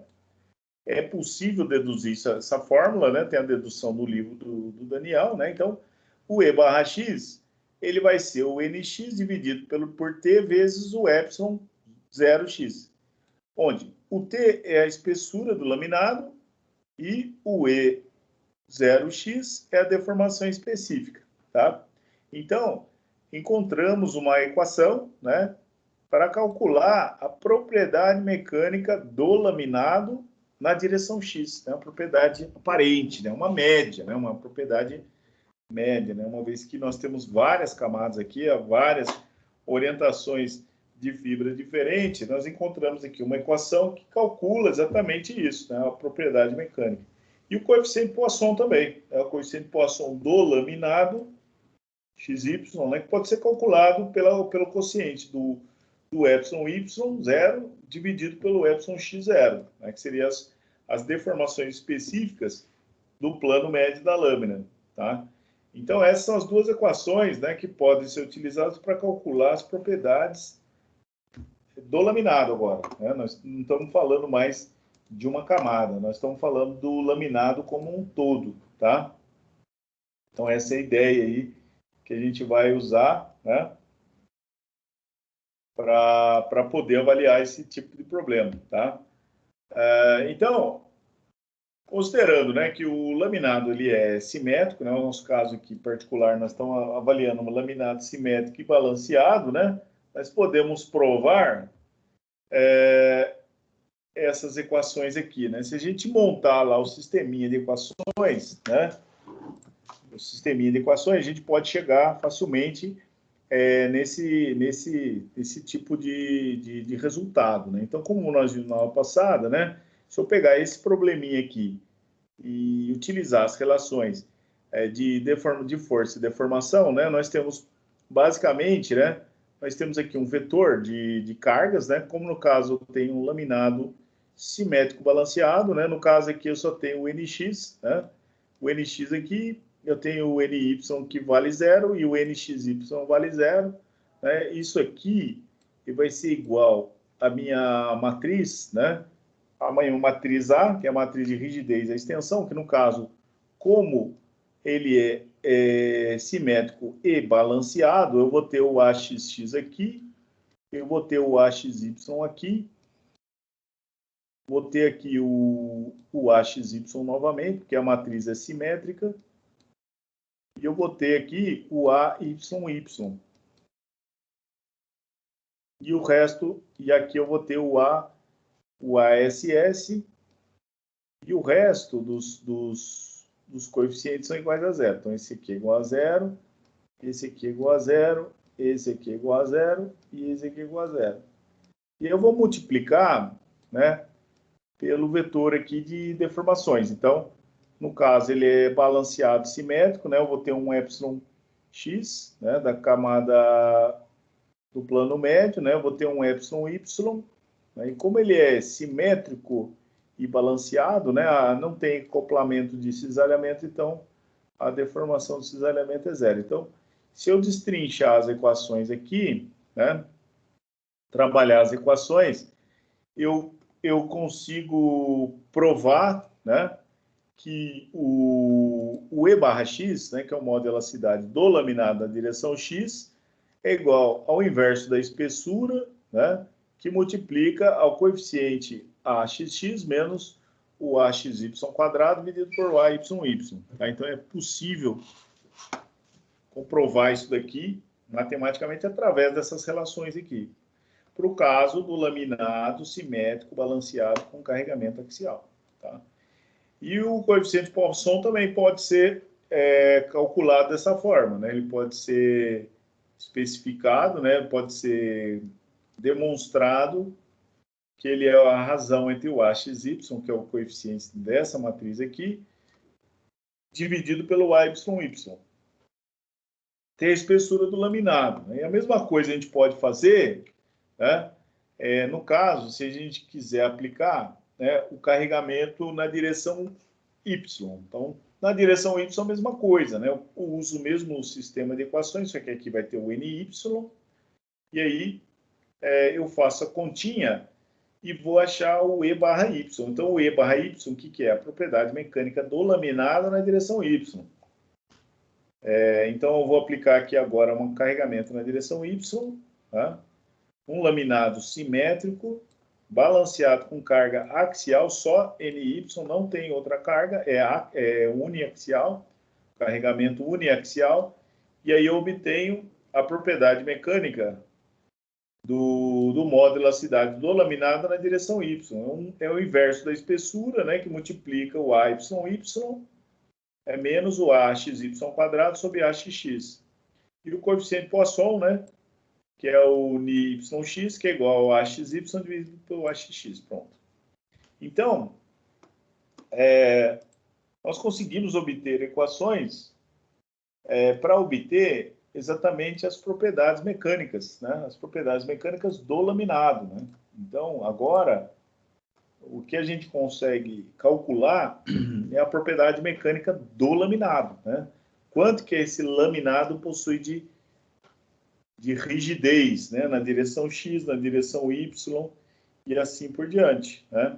É possível deduzir essa fórmula, né? Tem a dedução no livro do Daniel, né? Então, o E barra X, ele vai ser o NX dividido por T vezes o epsilon 0x, onde o T é a espessura do laminado e o E 0x é a deformação específica, tá? Então, encontramos uma equação, né, para calcular a propriedade mecânica do laminado na direção x, né, uma propriedade aparente, né, uma média, né, uma propriedade média, né, uma vez que nós temos várias camadas aqui, várias orientações de fibra diferentes, nós encontramos aqui uma equação que calcula exatamente isso, né, a propriedade mecânica. E o coeficiente Poisson também, é o coeficiente Poisson do laminado, XY, né, que pode ser calculado pelo quociente do epsilon y0 dividido pelo epsilon x0, né, que seriam as deformações específicas do plano médio da lâmina. Tá? Então, essas são as duas equações, né, que podem ser utilizadas para calcular as propriedades do laminado agora. Né? Nós não estamos falando mais de uma camada, nós estamos falando do laminado como um todo. Tá? Então, essa é a ideia aí que a gente vai usar, né, para poder avaliar esse tipo de problema, tá? Então, Considerando, né, que o laminado ele é simétrico, né, no nosso caso aqui particular, nós estamos avaliando um laminado simétrico e balanceado, né, nós podemos provar essas equações aqui, né? Se a gente montar lá o sisteminha de equações, né, o sisteminha de equações, a gente pode chegar facilmente nesse tipo de resultado, né? Então, como nós vimos na aula passada, né, se eu pegar esse probleminha aqui e utilizar as relações de força e deformação, né, nós temos basicamente, né, nós temos aqui um vetor de cargas, né, como no caso eu tenho um laminado simétrico balanceado, né, no caso aqui eu só tenho o NX, né, o NX aqui, eu tenho o NY que vale 0 e o NXY vale 0, né, isso aqui vai ser igual à minha matriz, né, a matriz A, que é a matriz de rigidez da extensão, que no caso, como ele é simétrico e balanceado, eu vou ter o AXX aqui, eu vou ter o AXY aqui, vou ter aqui o AXY novamente, porque a matriz é simétrica, e eu vou ter aqui o AYY. E o resto, e aqui eu vou ter o ASS, e o resto dos coeficientes são iguais a zero. Então, esse aqui é igual a zero, esse aqui é igual a zero, esse aqui é igual a zero e esse aqui é igual a zero. E eu vou multiplicar, né, pelo vetor aqui de deformações. Então, no caso, ele é balanceado simétrico, né, eu vou ter um εx, né, da camada do plano médio, né, eu vou ter um εy, né, e como ele é simétrico e balanceado, né, não tem acoplamento de cisalhamento, então a deformação do cisalhamento é zero. Então, se eu destrinchar as equações aqui, né, trabalhar as equações, eu consigo provar, né, que o E barra X, né, que é o modo de elasticidade do laminado na direção X, é igual ao inverso da espessura, né, que multiplica ao coeficiente AXX menos o AXY quadrado dividido por AYY. Tá? Então, é possível comprovar isso daqui matematicamente através dessas relações aqui. Para o caso do laminado simétrico balanceado com carregamento axial. Tá? E o coeficiente de Poisson também pode ser calculado dessa forma, né? Ele pode ser especificado, né? Pode ser demonstrado que ele é a razão entre o AXY, que é o coeficiente dessa matriz aqui, dividido pelo AYY. Tem a espessura do laminado. Né? E a mesma coisa a gente pode fazer, né? No caso, se a gente quiser aplicar, né, o carregamento na direção Y. Então, na direção Y, a mesma coisa, né? Eu uso o mesmo sistema de equações, só que aqui vai ter o NY, e aí eu faço a continha e vou achar o E barra Y. Então, o E barra Y, o que é? A propriedade mecânica do laminado na direção Y. Então, eu vou aplicar aqui agora um carregamento na direção Y, tá? Um laminado simétrico, balanceado com carga axial, só NY, não tem outra carga, é uniaxial, carregamento uniaxial, e aí eu obtenho a propriedade mecânica do modo de elasticidade do laminado na direção Y. É o inverso da espessura, né, que multiplica o AYY menos o AXY quadrado sobre AXX. E o coeficiente Poisson, né, que é o NYX, que é igual ao AXY dividido pelo AXX. Pronto. Então, nós conseguimos obter equações para obter exatamente as propriedades mecânicas, né? As propriedades mecânicas do laminado. Né? Então, agora, o que a gente consegue calcular é a propriedade mecânica do laminado. Né? Quanto que esse laminado possui de rigidez, né, na direção X, na direção Y e assim por diante, né?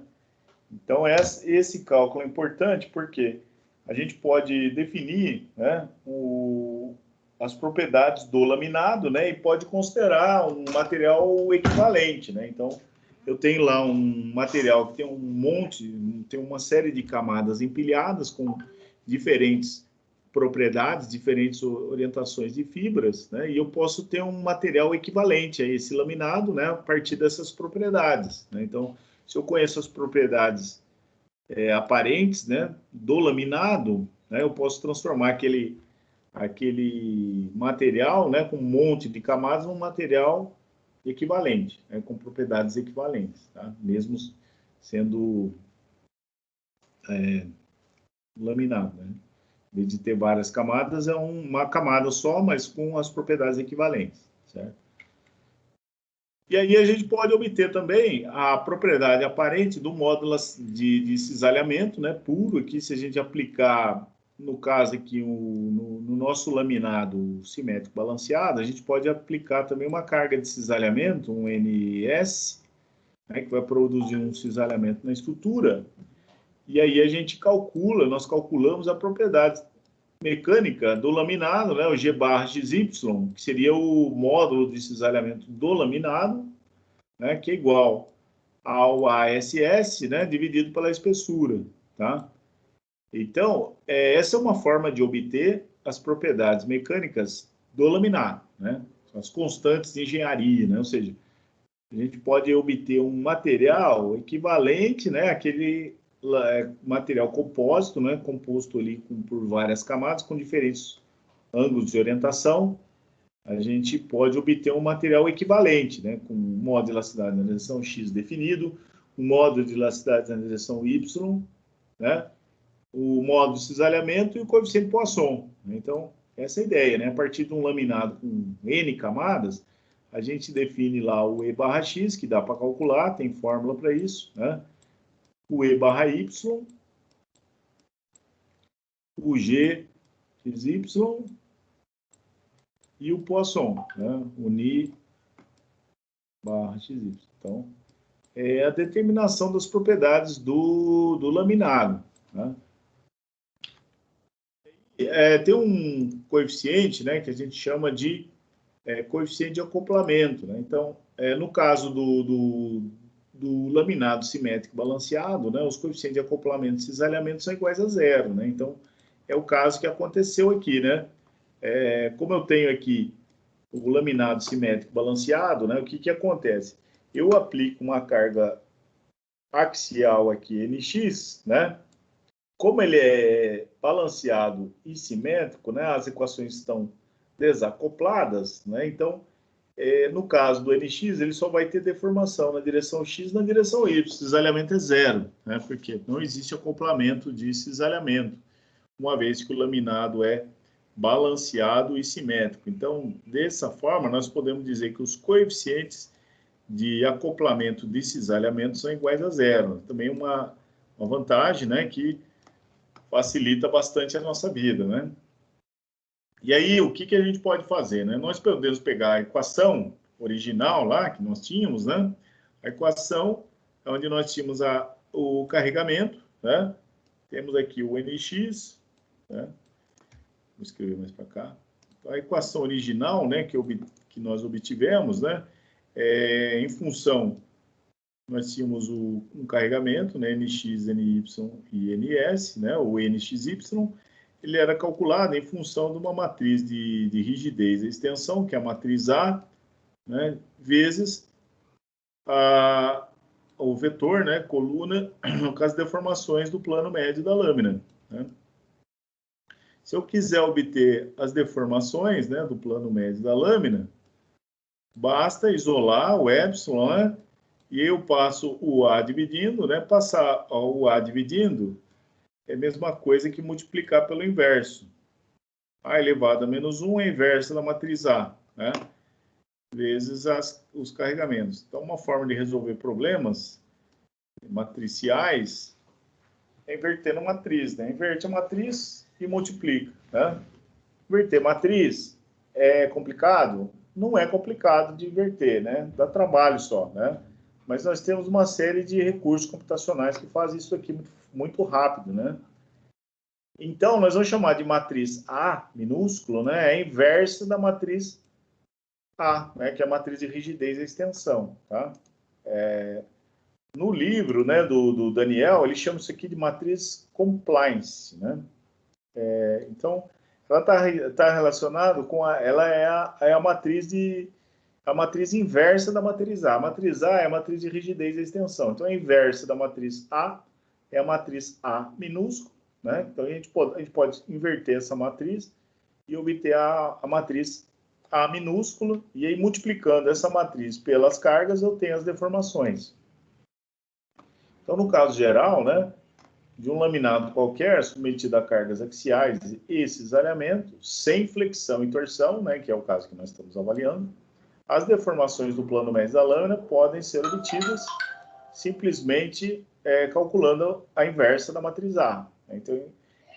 Então, esse cálculo é importante porque a gente pode definir, né, as propriedades do laminado, né, e pode considerar um material equivalente, né? Então, eu tenho lá um material que tem um monte, tem uma série de camadas empilhadas com diferentes propriedades, diferentes orientações de fibras, né? E eu posso ter um material equivalente a esse laminado, né? A partir dessas propriedades, né? Então, se eu conheço as propriedades aparentes, né, do laminado, né, eu posso transformar aquele material, né, com um monte de camadas, num material equivalente, né, com propriedades equivalentes, tá? Mesmo sendo laminado, né? Em vez de ter várias camadas, é uma camada só, mas com as propriedades equivalentes, certo? E aí a gente pode obter também a propriedade aparente do módulo de cisalhamento, né, puro. Aqui, se a gente aplicar, no caso aqui, no nosso laminado simétrico balanceado, a gente pode aplicar também uma carga de cisalhamento, um NS, né, que vai produzir um cisalhamento na estrutura. E aí a gente calcula, nós calculamos a propriedade mecânica do laminado, né, o G/XY, que seria o módulo de cisalhamento do laminado, né, que é igual ao ASS, né, dividido pela espessura, tá? Então, essa é uma forma de obter as propriedades mecânicas do laminado, né? As constantes de engenharia, né? Ou seja, a gente pode obter um material equivalente, né, àquele material compósito, né, composto ali por várias camadas, com diferentes ângulos de orientação. A gente pode obter um material equivalente, né, com um modo de elasticidade na direção X definido, um modo de elasticidade na direção Y, né, o modo de cisalhamento e o coeficiente Poisson. Então, essa é a ideia, né? A partir de um laminado com N camadas, a gente define lá o E/X, que dá para calcular, tem fórmula para isso, né? O E/Y, o GXY e o Poisson, né? O Ni/XY. Então, é a determinação das propriedades do laminado, né? Tem um coeficiente, né, que a gente chama de coeficiente de acoplamento, né? Então, no caso do laminado simétrico balanceado, né, os coeficientes de acoplamento e cisalhamento são iguais a zero, né? Então, é o caso que aconteceu aqui, né? Como eu tenho aqui o laminado simétrico balanceado, né, o que acontece? Eu aplico uma carga axial aqui, NX, né? Como ele é balanceado e simétrico, né, as equações estão desacopladas, né? Então, no caso do NX, ele só vai ter deformação na direção X e na direção Y. O cisalhamento é zero, né? Porque não existe acoplamento de cisalhamento, uma vez que o laminado é balanceado e simétrico. Então, dessa forma, nós podemos dizer que os coeficientes de acoplamento de cisalhamento são iguais a zero. Também uma vantagem, né, que facilita bastante a nossa vida, né? E aí, o que a gente pode fazer, né? Nós podemos pegar a equação original lá, que nós tínhamos, né? A equação onde nós tínhamos o carregamento, né? Temos aqui o NX, né? Vou escrever mais para cá. Então, a equação original, né, que nós obtivemos, né? Em função, nós tínhamos um carregamento, né? NX, NY e NS, né? O NXY. Ele era calculado em função de uma matriz de rigidez e extensão, que é a matriz A, né, vezes o vetor, né, coluna, no caso de deformações do plano médio da lâmina, né? Se eu quiser obter as deformações, né, do plano médio da lâmina, basta isolar o epsilon, né, e eu passo o A dividindo, né, passar o A dividindo é a mesma coisa que multiplicar pelo inverso. A elevado a menos 1 é a inversa da matriz A, né? Vezes os carregamentos. Então, uma forma de resolver problemas matriciais é invertendo a matriz, né? Inverte a matriz e multiplica, né? Inverter matriz é complicado? Não é complicado de inverter, né? Dá trabalho só, né? Mas nós temos uma série de recursos computacionais que fazem isso aqui muito rápido, né? Então, nós vamos chamar de matriz A minúsculo, né? É a inversa da matriz A, né? Que é a matriz de rigidez e extensão, tá? no livro, né, do Daniel, ele chama isso aqui de matriz compliance, né? Então, ela tá relacionada com ela é a matriz a matriz inversa da matriz A. A matriz A é a matriz de rigidez e extensão. Então, a inversa da matriz A é a matriz A minúsculo, né? Então, a gente pode inverter essa matriz e obter a matriz A minúsculo, e aí multiplicando essa matriz pelas cargas, eu tenho as deformações. Então, no caso geral, né, de um laminado qualquer submetido a cargas axiais e cisalhamento, sem flexão e torção, né, que é o caso que nós estamos avaliando, as deformações do plano médio da lâmina podem ser obtidas simplesmente calculando a inversa da matriz A. Então,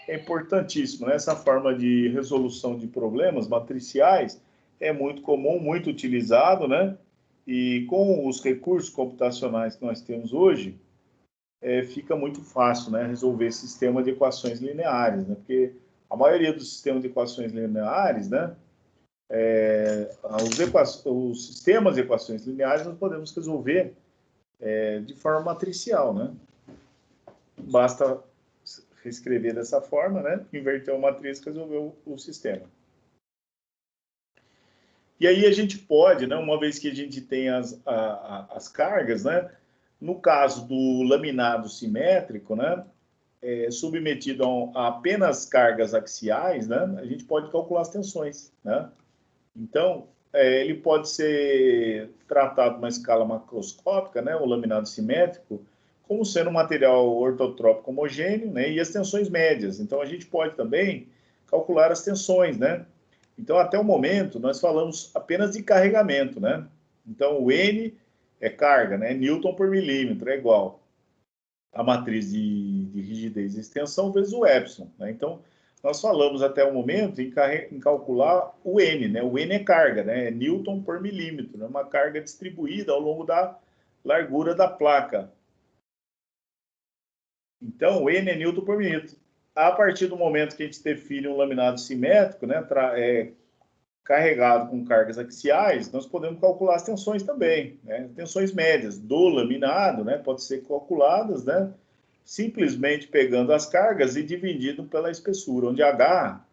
é importantíssimo, né? Essa forma de resolução de problemas matriciais é muito comum, muito utilizado, né? E com os recursos computacionais que nós temos hoje, fica muito fácil, né, resolver sistema de equações lineares, né? Porque a maioria dos sistemas de equações lineares, né, os sistemas de equações lineares nós podemos resolver de forma matricial, né? Basta reescrever dessa forma, né? Inverter uma matriz e resolver o sistema. E aí a gente pode, né, uma vez que a gente tem as cargas, né, no caso do laminado simétrico, né, submetido a apenas cargas axiais, né, a gente pode calcular as tensões, né? Então, ele pode ser tratado numa escala macroscópica, né, o laminado simétrico, como sendo um material ortotrópico homogêneo, né, e as tensões médias. Então, a gente pode também calcular as tensões, né? Então, até o momento, nós falamos apenas de carregamento, né? Então, o N é carga, né? Newton por milímetro é igual a matriz de rigidez e extensão vezes o epsilon, né? Então, nós falamos até o momento em calcular o N, né? O N é carga, né? É Newton por milímetro, né? Uma carga distribuída ao longo da largura da placa. Então, o N é Newton por milímetro. A partir do momento que a gente define um laminado simétrico, né, carregado com cargas axiais, nós podemos calcular as tensões também, né? Tensões médias do laminado, né, podem ser calculadas, né, simplesmente pegando as cargas e dividindo pela espessura, onde H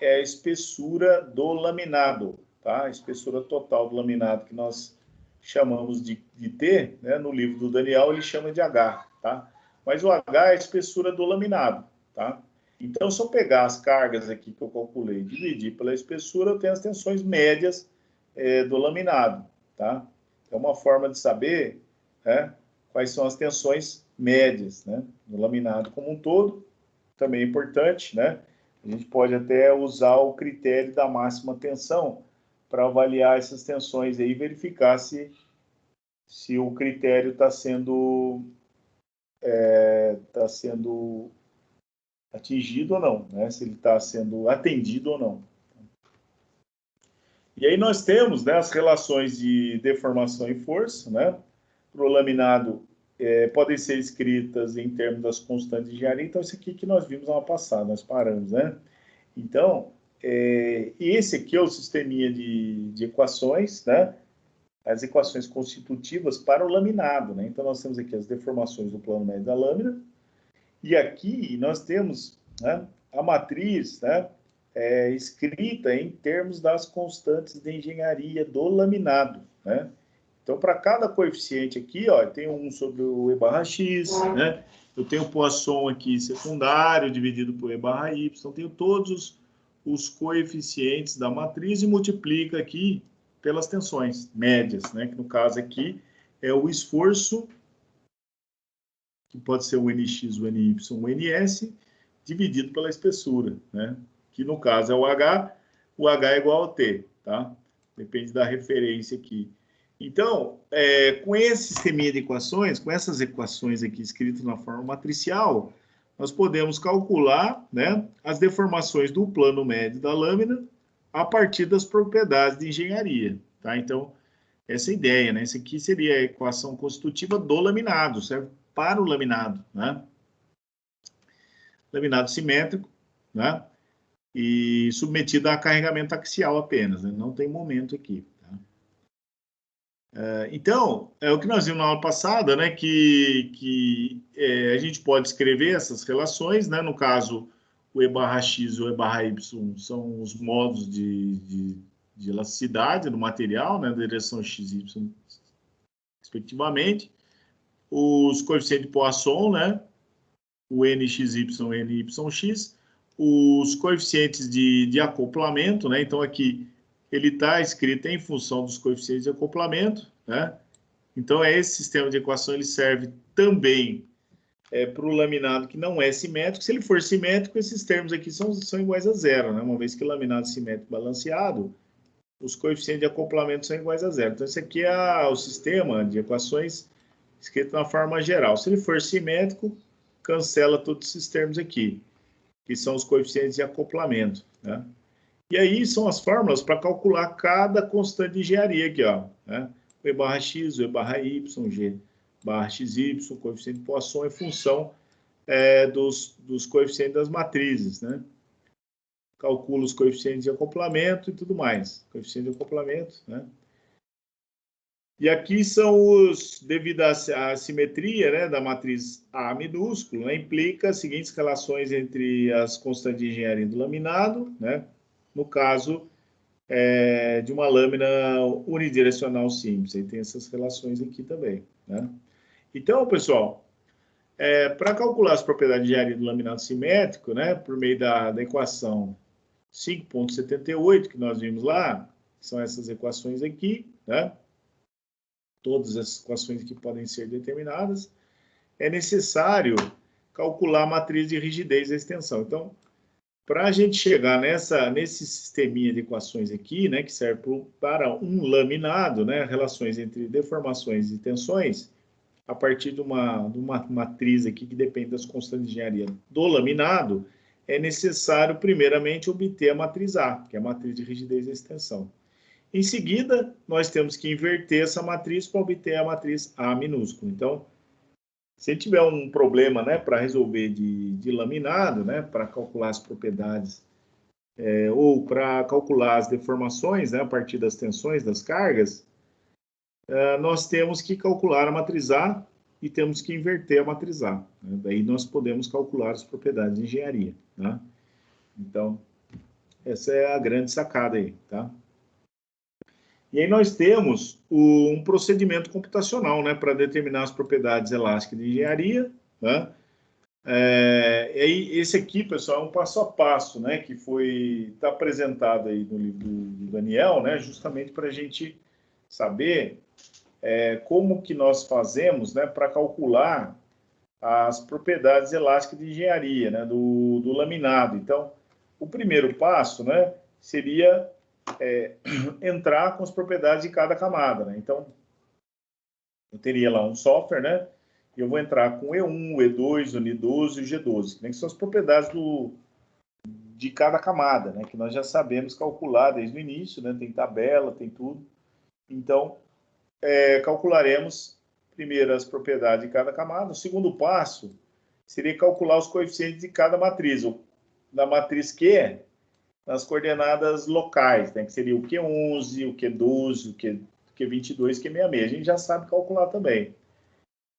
é a espessura do laminado, tá? A espessura total do laminado, que nós chamamos de T, né? No livro do Daniel ele chama de H, tá? Mas o H é a espessura do laminado, tá? Então, se eu pegar as cargas aqui que eu calculei e dividir pela espessura, eu tenho as tensões médias do laminado, tá? É uma forma de saber, né, quais são as tensões médias, né, do laminado como um todo. Também é importante, né? A gente pode até usar o critério da máxima tensão para avaliar essas tensões aí e verificar se o critério está sendo atingido ou não, né? Se ele está sendo atendido ou não. E aí nós temos, né, as relações de deformação e força, né? Para o laminado podem ser escritas em termos das constantes de engenharia. Então, isso aqui que nós vimos na passada, nós paramos, né? Então, esse aqui é o sisteminha de equações, né? As equações constitutivas para o laminado, né? Então, nós temos aqui as deformações do plano médio da lâmina, e aqui nós temos, né, a matriz, né, escrita em termos das constantes de engenharia do laminado, né? Então, para cada coeficiente aqui, ó, eu tenho 1 sobre o E barra X, né? Eu tenho o Poisson aqui secundário dividido por E barra Y, tenho todos os coeficientes da matriz e multiplica aqui pelas tensões médias, né? Que no caso aqui é o esforço, que pode ser o NX, o NY, o NS, dividido pela espessura, né? Que no caso é o H é igual a T, tá? Depende da referência aqui. Então, com esse sisteminha de equações, com essas equações aqui escritas na forma matricial, nós podemos calcular, né, as deformações do plano médio da lâmina a partir das propriedades de engenharia, tá? Então, essa é a ideia, né? Essa aqui seria a equação constitutiva do laminado, serve para o laminado, né? Laminado simétrico, né? E submetido a carregamento axial apenas, né? Não tem momento aqui. Então, é o que nós vimos na aula passada, né, que a gente pode escrever essas relações, né, no caso, o E barra X e o E barra Y são os modos de elasticidade do material, né, da direção X e Y, respectivamente. Os coeficientes de Poisson, né, o NXY e NYX, os coeficientes de acoplamento, né, então aqui ele está escrito em função dos coeficientes de acoplamento, né, então, esse sistema de equação ele serve também para o laminado que não é simétrico. Se ele for simétrico, esses termos aqui são iguais a zero, né? Uma vez que o laminado simétrico balanceado, os coeficientes de acoplamento são iguais a zero. Então, esse aqui é o sistema de equações escrito na forma geral. Se ele for simétrico, cancela todos esses termos aqui, que são os coeficientes de acoplamento, né? E aí são as fórmulas para calcular cada constante de engenharia aqui, ó, né? O E barra X, o E barra Y, G barra XY, o coeficiente de Poisson é função dos coeficientes das matrizes, né? Calcula os coeficientes de acoplamento e tudo mais. Coeficiente de acoplamento, né? E aqui são os, devido à simetria, né, da matriz A minúsculo, né, implica as seguintes relações entre as constantes de engenharia do laminado, né? No caso, de uma lâmina unidirecional simples. E tem essas relações aqui também, né? Então, pessoal, para calcular as propriedades de engenharia do laminado simétrico, né, por meio da equação 5.78, que nós vimos lá, são essas equações aqui, né? Todas as equações que podem ser determinadas, é necessário calcular a matriz de rigidez da extensão. Então, para a gente chegar nesse sisteminha de equações aqui, né, que serve para um laminado, né, relações entre deformações e tensões, a partir de uma matriz aqui que depende das constantes de engenharia do laminado, é necessário, primeiramente, obter a matriz A, que é a matriz de rigidez e extensão. Em seguida, nós temos que inverter essa matriz para obter a matriz A minúsculo. Então, se tiver um problema, né, para resolver de laminado, né, para calcular as propriedades, ou para calcular as deformações, né, a partir das tensões, das cargas, nós temos que calcular a matriz A e temos que inverter a matriz A, né? Daí nós podemos calcular as propriedades de engenharia, né? Então, essa é a grande sacada aí, tá? E aí nós temos um procedimento computacional, né, para determinar as propriedades elásticas de engenharia, né? E aí, esse aqui, pessoal, é um passo a passo, né, que está apresentado aí no livro do Daniel, né, justamente para a gente saber como que nós fazemos, né, para calcular as propriedades elásticas de engenharia, né, do laminado. Então, o primeiro passo, né, seria entrar com as propriedades de cada camada, né? Então, eu teria lá um software, né, e eu vou entrar com o E1, o E2, o N12 e o G12, né, que são as propriedades de cada camada, né, que nós já sabemos calcular desde o início, né, tem tabela, tem tudo. Então, calcularemos primeiro as propriedades de cada camada. O segundo passo seria calcular os coeficientes de cada matriz. Da matriz Q, nas coordenadas locais, né, que seria o Q11, o Q12, o Q22, Q66. A gente já sabe calcular também.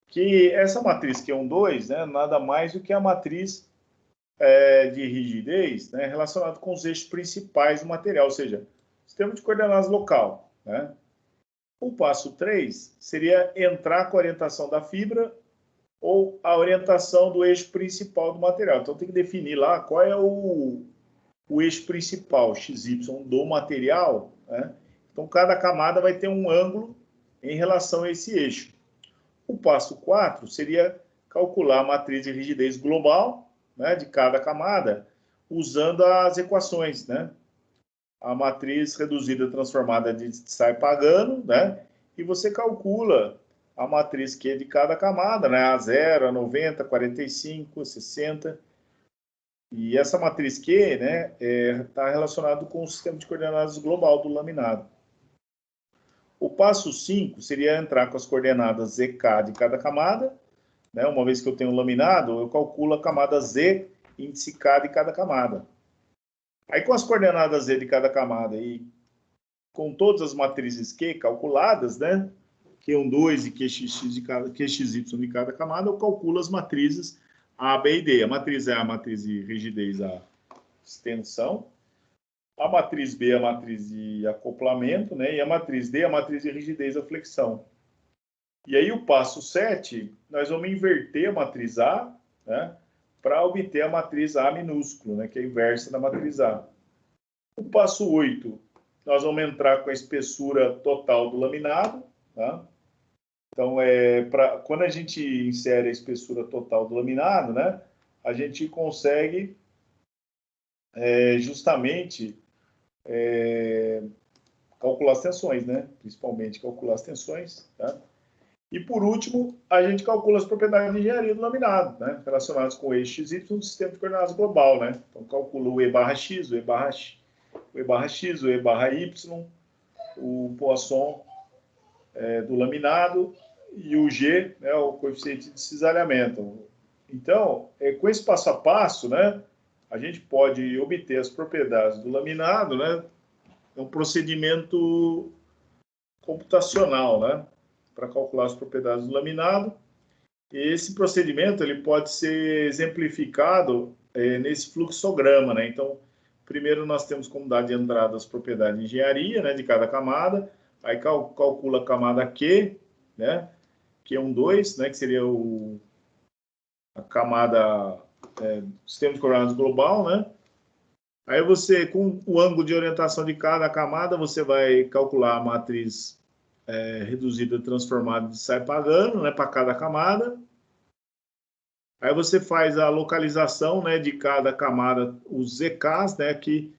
Que essa matriz Q12, né, nada mais do que a matriz de rigidez, né, relacionada com os eixos principais do material, ou seja, sistema de coordenadas local, né? O passo 3 seria entrar com a orientação da fibra ou a orientação do eixo principal do material. Então, tem que definir lá qual é o eixo principal, XY, do material, né? Então, cada camada vai ter um ângulo em relação a esse eixo. O passo 4 seria calcular a matriz de rigidez global, né, de cada camada, usando as equações, né? A matriz reduzida transformada de sai pagando, né? E você calcula a matriz Q de cada camada, né? A 0, a 90, a 45, a 60. E essa matriz Q, né, está relacionado com o sistema de coordenadas global do laminado. O passo 5 seria entrar com as coordenadas ZK de cada camada, né? Uma vez que eu tenho laminado, eu calculo a camada Z, índice K de cada camada. Aí, com as coordenadas Z de cada camada e com todas as matrizes Q calculadas, né, Q12 e QXY de cada camada, eu calculo as matrizes A, B e D. A matriz A é a matriz de rigidez, a extensão. A matriz B é a matriz de acoplamento, né? E a matriz D é a matriz de rigidez, a flexão. E aí o passo 7, nós vamos inverter a matriz A, né? Para obter a matriz A minúsculo, né? Que é a inversa da matriz A. O passo 8, nós vamos entrar com a espessura total do laminado, tá? Então, quando a gente insere a espessura total do laminado, né? A gente consegue justamente calcular as tensões, né? Principalmente calcular as tensões, tá? E por último, a gente calcula as propriedades de engenharia do laminado, né? Relacionadas com o eixo XY do sistema de coordenadas global, né? Então calcula o E barra X, o E barra X, o E barra Y, o Poisson do laminado e o G, né? O coeficiente de cisalhamento. Então, com esse passo a passo, né? A gente pode obter as propriedades do laminado, né? É um procedimento computacional, né? Para calcular as propriedades do laminado. E esse procedimento ele pode ser exemplificado nesse fluxograma, né? Então, primeiro nós temos como dado de entrada as propriedades de engenharia, né? De cada camada. Aí calcula a camada Q, né? Q12, né? Que seria a camada sistema de coordenadas global, né? Aí você, com o ângulo de orientação de cada camada, você vai calcular a matriz reduzida transformada de sai pagando, né, para cada camada. Aí você faz a localização, né, de cada camada, os ZKs, né, que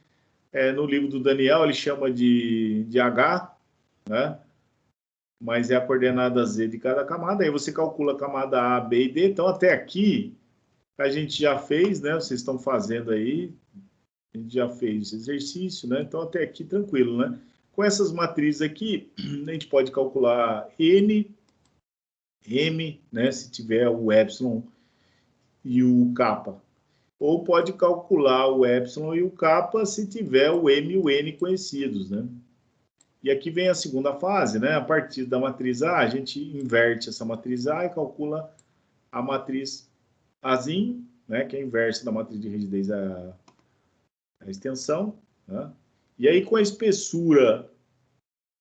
no livro do Daniel ele chama de H, né, mas é a coordenada Z de cada camada. Aí você calcula a camada A, B e D. Então, até aqui, a gente já fez, né, vocês estão fazendo aí, a gente já fez esse exercício, né? Então, até aqui, tranquilo, né? Com essas matrizes aqui, a gente pode calcular N, M, né? Se tiver o epsilon e o kappa. Ou pode calcular o epsilon e o kappa se tiver o M e o N conhecidos, né? E aqui vem a segunda fase, né? A partir da matriz A, a gente inverte essa matriz A e calcula a matriz Azim, né? Que é a inversa da matriz de rigidez a extensão, né? E aí com a espessura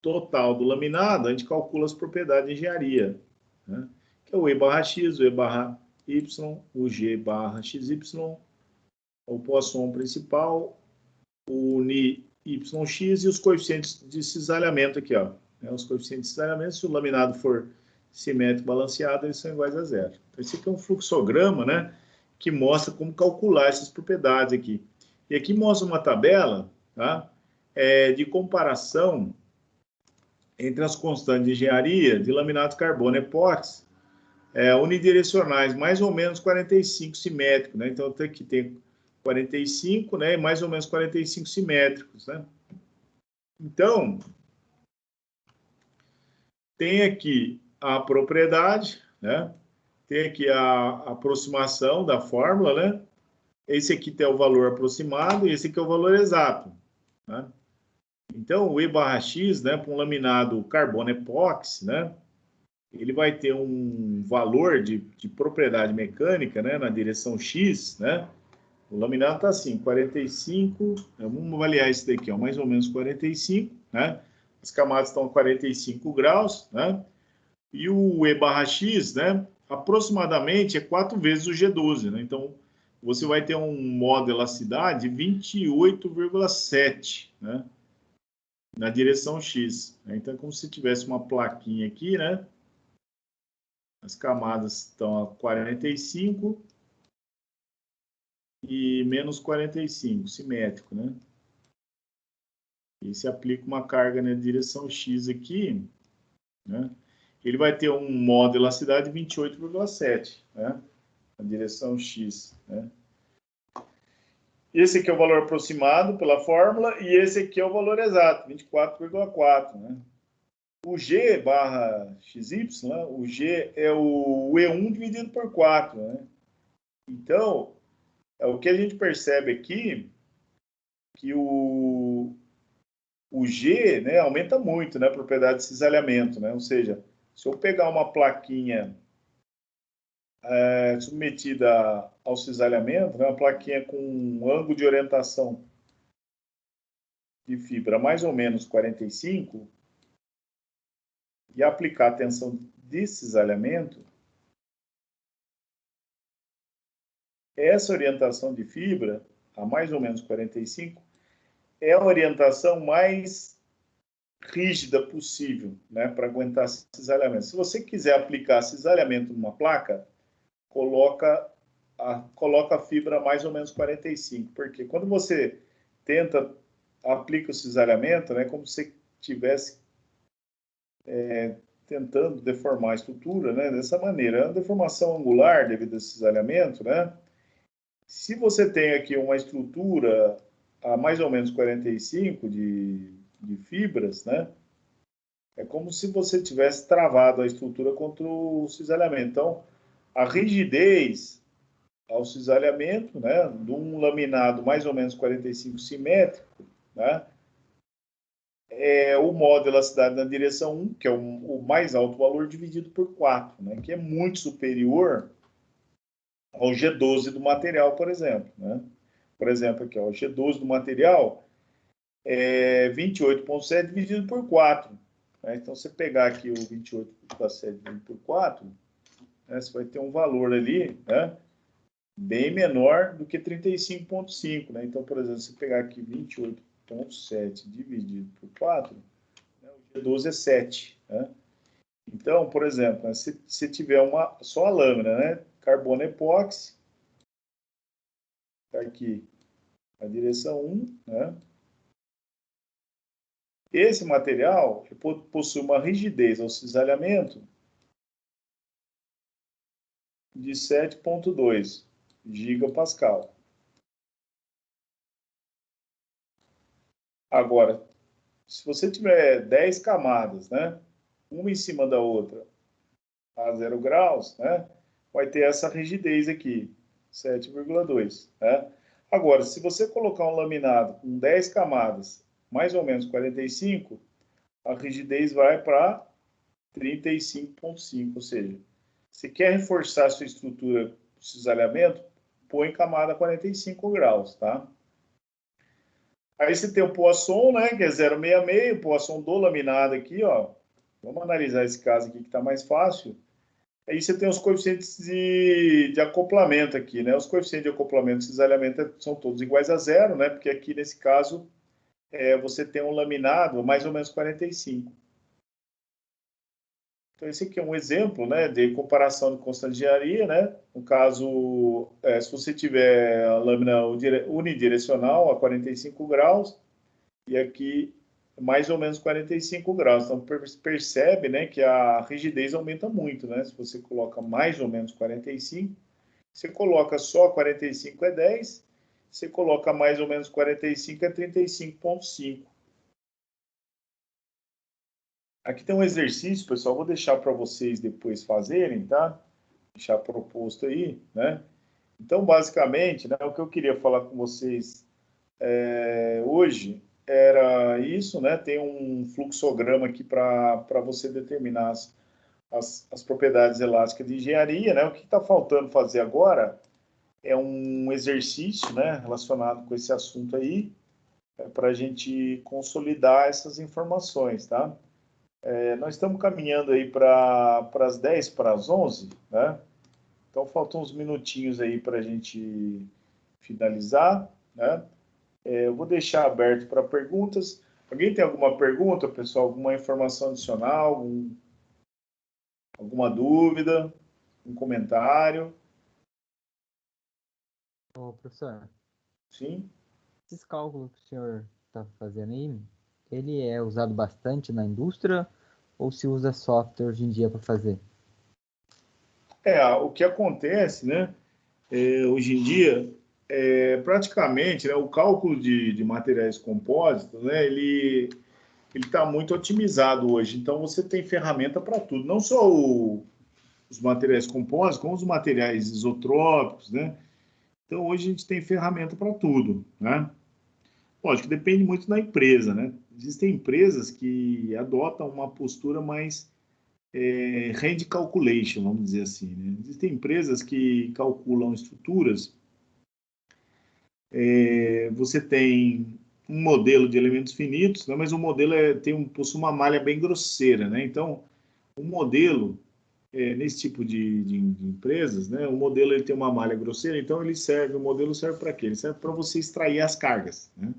total do laminado, a gente calcula as propriedades de engenharia, né? Que é o E barra X, o E barra Y, o G barra XY, o Poisson principal, o Ni YX e os coeficientes de cisalhamento aqui, ó. Os coeficientes de cisalhamento, se o laminado for simétrico balanceado, eles são iguais a zero. Então, esse aqui é um fluxograma, né? Que mostra como calcular essas propriedades aqui. E aqui mostra uma tabela, tá? De comparação entre as constantes de engenharia de laminados carbono epóxi unidirecionais, mais ou menos 45 simétricos, né? Então, aqui tem 45, né? Mais ou menos 45 simétricos, né? Então, tem aqui a propriedade, né? Tem aqui a aproximação da fórmula, né? Esse aqui tem o valor aproximado e esse aqui é o valor exato, né? Então, o E barra X, né, para um laminado carbono epóxi, né, ele vai ter um valor de propriedade mecânica, né, na direção X, né? O laminado está assim, 45, vamos avaliar isso daqui, ó, mais ou menos 45, né? As camadas estão a 45 graus, né? E o E barra X, né, aproximadamente é 4 vezes o G12, né? Então, você vai ter um modo de elasticidade de 28,7, né? Na direção X. Então, é como se tivesse uma plaquinha aqui, né? As camadas estão a 45 e menos 45, simétrico, né? E se aplica uma carga na direção X aqui, né? Ele vai ter um modo de elasticidade de 28,7, né? Na direção X, né? Esse aqui é o valor aproximado pela fórmula e esse aqui é o valor exato, 24,4, né? O G barra XY, né? O G é o E1 dividido por 4, né? Então, o que a gente percebe aqui que o G, né, aumenta muito, né, a propriedade de cisalhamento, né? Ou seja, Se eu pegar uma plaquinha submetida ao cisalhamento, né, uma plaquinha com um ângulo de orientação de fibra mais ou menos 45, e aplicar a tensão de cisalhamento, essa orientação de fibra, a mais ou menos 45, é a orientação mais rígida possível, né, para aguentar cisalhamento. Se você quiser aplicar cisalhamento numa placa, coloca a fibra mais ou menos 45, porque quando você aplica o cisalhamento, né, como se estivesse tentando deformar a estrutura, né, dessa maneira. É uma deformação angular devido ao cisalhamento, né? Se você tem aqui uma estrutura a mais ou menos 45 de fibras, né? É como se você tivesse travado a estrutura contra o cisalhamento. Então, a rigidez ao cisalhamento, né, de um laminado mais ou menos 45 simétrico, né, é o modo de elasticidade na direção 1, que é o mais alto valor, dividido por 4, né, que é muito superior ao G12 do material, por exemplo. Né? Por exemplo, aqui, ó, o G12 do material é 28,7 dividido por 4. Né? Então, se você pegar aqui o 28,7 dividido por 4, né, você vai ter um valor ali, né, bem menor do que 35,5. Né? Então, por exemplo, se pegar aqui 28,7 dividido por 4, né, o G12 é 7. Né? Então, por exemplo, né, se tiver só a lâmina, né, carbono epóxi, tá aqui a direção 1, né? Esse material possui uma rigidez ao cisalhamento de 7,2 gigapascal. Agora, se você tiver 10 camadas, né, uma em cima da outra, a 0 graus, né, vai ter essa rigidez aqui, 7,2. Né? Agora, se você colocar um laminado com 10 camadas, mais ou menos 45, a rigidez vai para 35,5, ou seja, se quer reforçar a sua estrutura de cisalhamento, põe camada 45 graus, tá? Aí você tem o Poisson, né, que é 0,66, o Poisson do laminado aqui, ó. Vamos analisar esse caso aqui que está mais fácil. Aí você tem os coeficientes de acoplamento aqui, né? Os coeficientes de acoplamento e cisalhamento são todos iguais a 0, né? Porque aqui, nesse caso, você tem um laminado mais ou menos 45. Então, esse aqui é um exemplo, né, de comparação de constante de engenharia, né? No caso, se você tiver a lâmina unidirecional a 45 graus, e aqui mais ou menos 45 graus. Então, percebe, né, que a rigidez aumenta muito, né? Se você coloca mais ou menos 45, você coloca só 45 é 10, você coloca mais ou menos 45 é 35,5. Aqui tem um exercício, pessoal, vou deixar para vocês depois fazerem, tá? Deixar proposto aí, né? Então, basicamente, né, o que eu queria falar com vocês hoje era isso, né? Tem um fluxograma aqui para você determinar as propriedades elásticas de engenharia, né? O que está faltando fazer agora é um exercício, né, relacionado com esse assunto aí, para a gente consolidar essas informações, tá? Nós estamos caminhando aí para as 10 para as 11, né? Então, faltam uns minutinhos aí para a gente finalizar, né? Eu vou deixar aberto para perguntas. Alguém tem alguma pergunta, pessoal? Alguma informação adicional? Alguma dúvida? Um comentário? Ô, professor, Sim? esses cálculos que o senhor está fazendo aí, ele é usado bastante na indústria ou se usa software hoje em dia para fazer? O que acontece, né? Hoje em dia, praticamente, né, o cálculo de materiais compósitos, né, ele está muito otimizado hoje. Então, você tem ferramenta para tudo. Não só os materiais compósitos, como os materiais isotrópicos, né? Então, hoje a gente tem ferramenta para tudo, né? Lógico, depende muito da empresa, né? Existem empresas que adotam uma postura mais Rand calculation, vamos dizer assim, né? Existem empresas que calculam estruturas. Você tem um modelo de elementos finitos, né? Mas o modelo possui uma malha bem grosseira, né? Então, o modelo, nesse tipo de empresas, né? O modelo ele tem uma malha grosseira, então o modelo serve para quê? Ele serve para você extrair as cargas, né?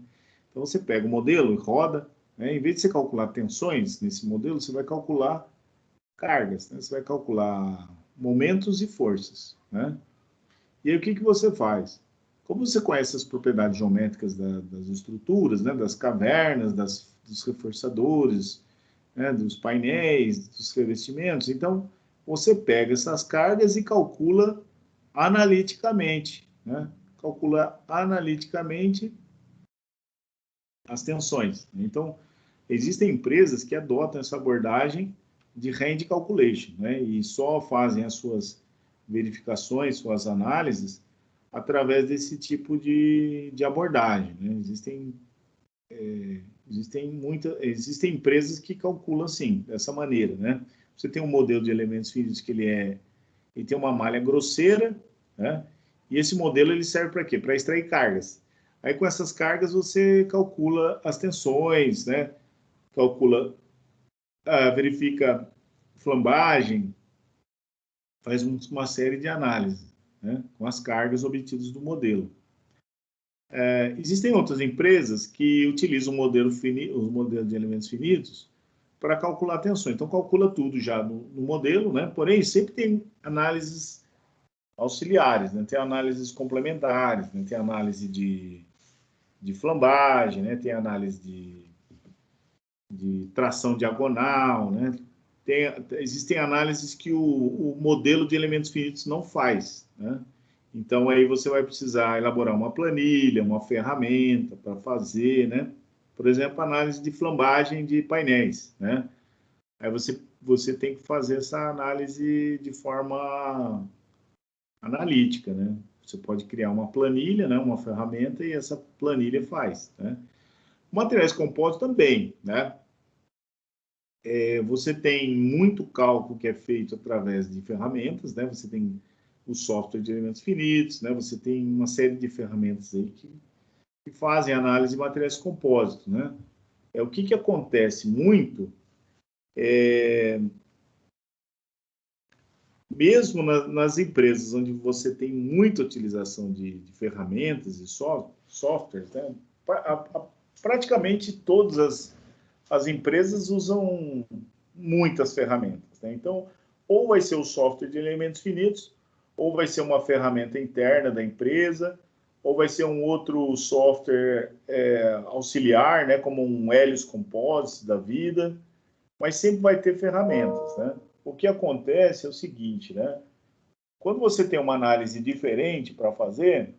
Então, você pega o modelo e roda, né? Em vez de você calcular tensões nesse modelo, você vai calcular cargas, né? Você vai calcular momentos e forças, né? E aí o que você faz? Como você conhece as propriedades geométricas das estruturas, né? Das cavernas, dos reforçadores, né? Dos painéis, dos revestimentos, então você pega essas cargas e calcula analiticamente, né? Calcula analiticamente as tensões. Então, existem empresas que adotam essa abordagem de rand calculation, né? E só fazem as suas verificações, suas análises, através desse tipo de abordagem, né? Existem empresas que calculam assim, dessa maneira, né? Você tem um modelo de elementos finitos que ele tem uma malha grosseira, né? E esse modelo ele serve para quê? Para extrair cargas. Aí com essas cargas você calcula as tensões, né? Calcula, verifica flambagem, faz uma série de análises, né? Com as cargas obtidas do modelo. Existem outras empresas que utilizam os modelos de elementos finitos para calcular tensões. Então calcula tudo já no modelo, né? Porém sempre tem análises auxiliares, né? Tem análises complementares, né? Tem análise de flambagem, né? Tem análise de tração diagonal, né? Existem análises que o modelo de elementos finitos não faz, né? Então aí você vai precisar elaborar uma planilha, uma ferramenta para fazer, né? Por exemplo, análise de flambagem de painéis, né? Aí você tem que fazer essa análise de forma analítica, né? Você pode criar uma planilha, né, uma ferramenta, e essa planilha faz, né? Materiais compostos também, né? Você tem muito cálculo que é feito através de ferramentas, né? Você tem o software de elementos finitos, né? Você tem uma série de ferramentas aí que fazem análise de materiais compostos, né? O que acontece muito, mesmo nas empresas onde você tem muita utilização de ferramentas e softwares, né? Praticamente todas as empresas usam muitas ferramentas, né? Então, ou vai ser o software de elementos finitos, ou vai ser uma ferramenta interna da empresa, ou vai ser um outro software auxiliar, né, como um Helios Composites da vida, mas sempre vai ter ferramentas, né? O que acontece é o seguinte, né? Quando você tem uma análise diferente para fazer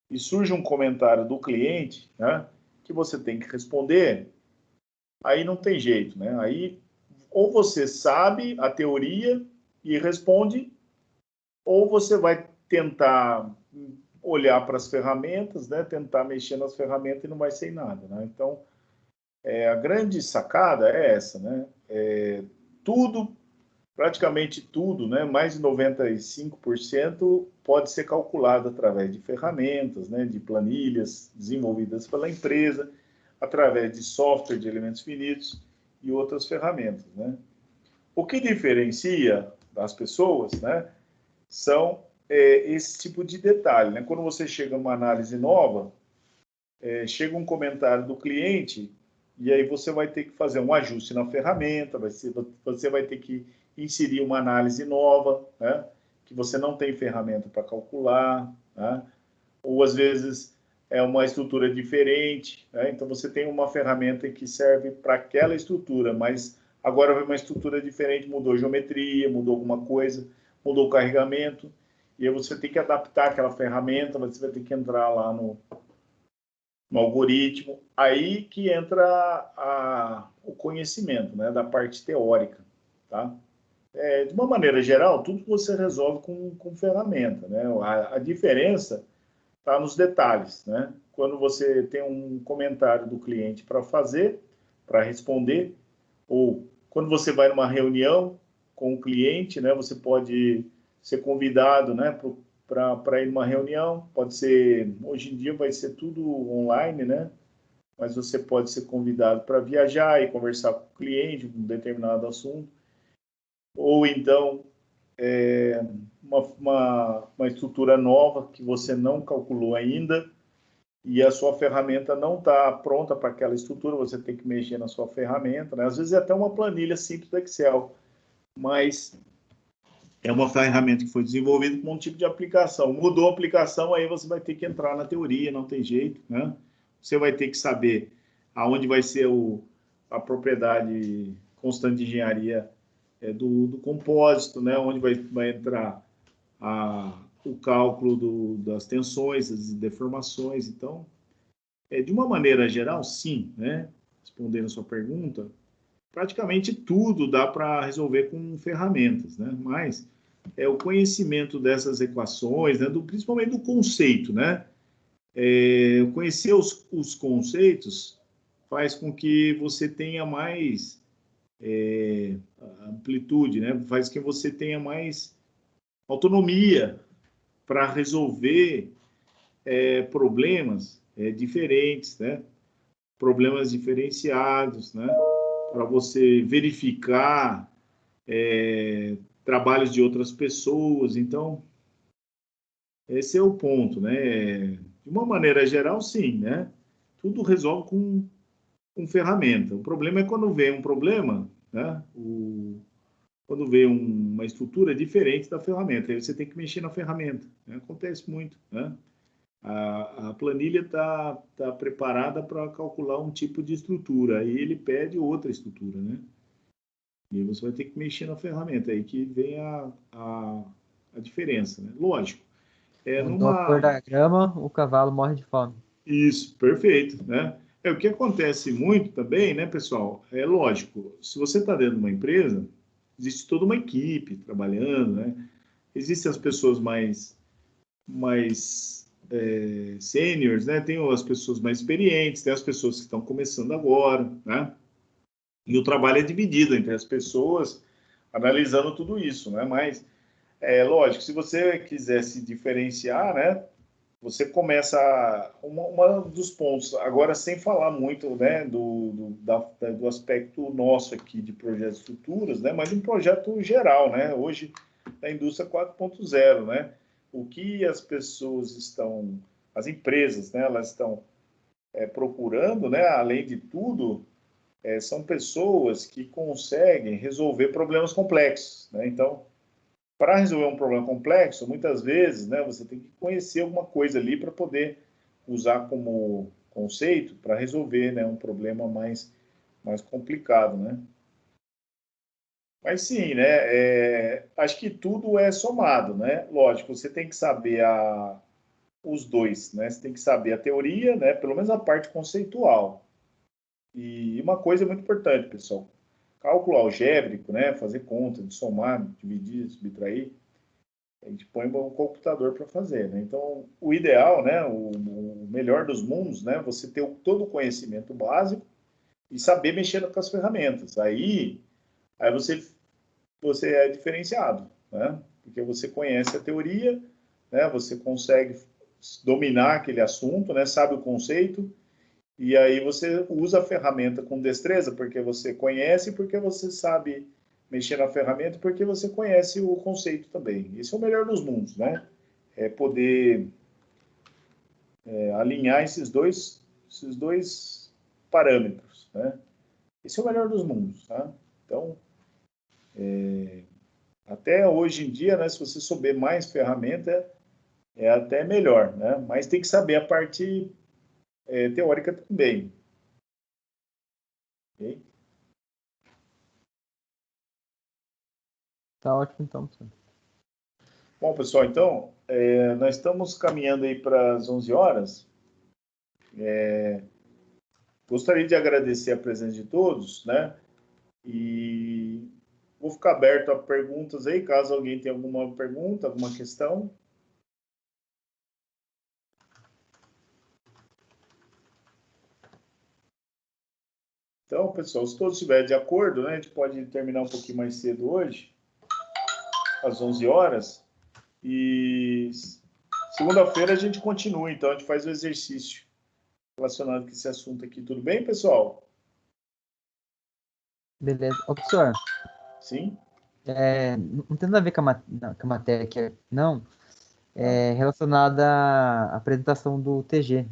e surge um comentário do cliente, né, que você tem que responder, aí não tem jeito, né? Aí ou você sabe a teoria e responde, ou você vai tentar olhar para as ferramentas, né? Tentar mexer nas ferramentas e não vai ser nada, né? Então, a grande sacada é essa, né? Tudo, praticamente tudo, né? Mais de 95% pode ser calculado através de ferramentas, né? De planilhas desenvolvidas pela empresa, através de software de elementos finitos e outras ferramentas, né? O que diferencia das pessoas, né, são esse tipo de detalhe, né? Quando você chega numa análise nova, chega um comentário do cliente e aí você vai ter que fazer um ajuste na ferramenta, você vai ter que inserir uma análise nova, né, que você não tem ferramenta para calcular, né? Ou às vezes é uma estrutura diferente, né? Então você tem uma ferramenta que serve para aquela estrutura, mas agora vai uma estrutura diferente, mudou a geometria, mudou alguma coisa, mudou o carregamento, e aí você tem que adaptar aquela ferramenta, você vai ter que entrar lá no algoritmo, aí que entra o conhecimento, né, da parte teórica, tá? De uma maneira geral, tudo você resolve com ferramenta, né? A diferença está nos detalhes, né? Quando você tem um comentário do cliente para fazer, para responder, ou quando você vai numa reunião com o cliente, né, você pode ser convidado, né, para ir numa reunião. Pode ser, hoje em dia vai ser tudo online, né? Mas você pode ser convidado para viajar e conversar com o cliente um determinado assunto. Ou então, uma estrutura nova que você não calculou ainda e a sua ferramenta não está pronta para aquela estrutura, você tem que mexer na sua ferramenta, né? Às vezes é até uma planilha simples do Excel, mas é uma ferramenta que foi desenvolvida com um tipo de aplicação. Mudou a aplicação, aí você vai ter que entrar na teoria, não tem jeito, né? Você vai ter que saber aonde vai ser a propriedade constante de engenharia do compósito, né? Onde vai entrar o cálculo das tensões, das deformações. Então, de uma maneira geral, sim, né? Respondendo a sua pergunta, praticamente tudo dá para resolver com ferramentas, né? Mas o conhecimento dessas equações, né? Principalmente do conceito, né? Conhecer os conceitos faz com que você tenha mais amplitude, né? Faz com que você tenha mais autonomia para resolver problemas diferentes, né? Problemas diferenciados, né? Para você verificar trabalhos de outras pessoas. Então, esse é o ponto, né? De uma maneira geral, sim, né? Tudo resolve com ferramenta. O problema é quando vem um problema, né? Quando vê uma estrutura diferente da ferramenta, aí você tem que mexer na ferramenta, né? Acontece muito, né? A planilha tá preparada para calcular um tipo de estrutura, aí ele pede outra estrutura, né? E você vai ter que mexer na ferramenta, aí que vem a diferença, né? Lógico, Mudou a cor da grama, o cavalo morre de fome. Isso, perfeito, né? O que acontece muito também, né, pessoal? É lógico, se você está dentro de uma empresa, existe toda uma equipe trabalhando, né? Existem as pessoas mais seniors, né? Tem as pessoas mais experientes, tem as pessoas que estão começando agora, né? E o trabalho é dividido entre as pessoas, analisando tudo isso, né? Mas, lógico, se você quiser se diferenciar, né? Você começa uma dos pontos, agora sem falar muito, né, do aspecto nosso aqui de projetos futuros, né, mas um projeto geral, né, hoje da indústria 4.0, né, o que as pessoas estão, as empresas, né, elas estão procurando, né, além de tudo, são pessoas que conseguem resolver problemas complexos, né, então para resolver um problema complexo, muitas vezes, né, você tem que conhecer alguma coisa ali para poder usar como conceito para resolver, né, um problema mais complicado, né? Mas sim, né, acho que tudo é somado, né? Lógico, você tem que saber os dois, né? Você tem que saber a teoria, né, pelo menos a parte conceitual. E uma coisa muito importante, pessoal, cálculo algébrico, né, fazer conta de somar, dividir, subtrair, a gente põe o computador para fazer, né? Então, o ideal, né, o melhor dos mundos, né, você ter todo o conhecimento básico e saber mexer com as ferramentas. Aí você é diferenciado, né? Porque você conhece a teoria, né? Você consegue dominar aquele assunto, né? Sabe o conceito e aí você usa a ferramenta com destreza porque você conhece, porque você sabe mexer na ferramenta, porque você conhece o conceito também. Esse é o melhor dos mundos, né? É poder alinhar esses dois parâmetros, né? Esse é o melhor dos mundos, tá? Então, até hoje em dia, né, se você souber mais ferramenta, é até melhor, né? Mas tem que saber a parte teórica também. Okay? Tá ótimo, então, professor. Bom, pessoal, então, nós estamos caminhando aí para as 11 horas. Gostaria de agradecer a presença de todos, né? E vou ficar aberto a perguntas aí, caso alguém tenha alguma pergunta, alguma questão. Então, pessoal, se todos estiverem de acordo, né, a gente pode terminar um pouquinho mais cedo hoje, às 11 horas. E segunda-feira a gente continua, então a gente faz o exercício relacionado com esse assunto aqui. Tudo bem, pessoal? Beleza. Ô, professor, Sim? não tem nada a ver com com a matéria aqui, não. Ah, É relacionada à apresentação do TG.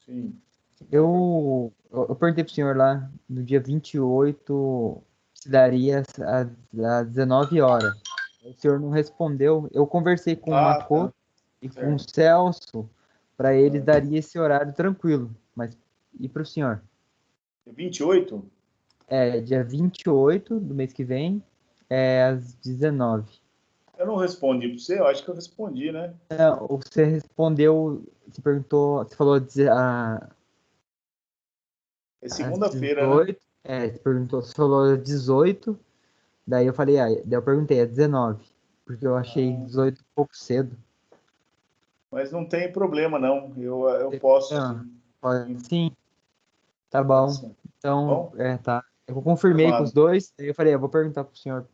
sim. Eu perguntei pro senhor lá, no dia 28 se daria às 19 horas. O senhor não respondeu. Eu conversei com o Ah, tá. Makoto e com o Certo. Celso, para eles Ah, daria esse horário tranquilo. Mas e para o senhor? 28? É dia 28 do mês que vem, às 19. Eu não respondi para você? Eu acho que eu respondi, né? Não, você respondeu, você perguntou, você falou É às segunda-feira, né? 18, você perguntou, você falou às 18. Daí eu falei, daí eu perguntei, é 19, porque eu achei Ah, 18 um pouco cedo. mas não tem problema, não. Eu posso, Ah, sim. pode Sim, sim, tá pode bom. ser. Então, Bom, tá. Eu confirmei com os confirmado. dois, daí eu falei, eu vou perguntar pro senhor,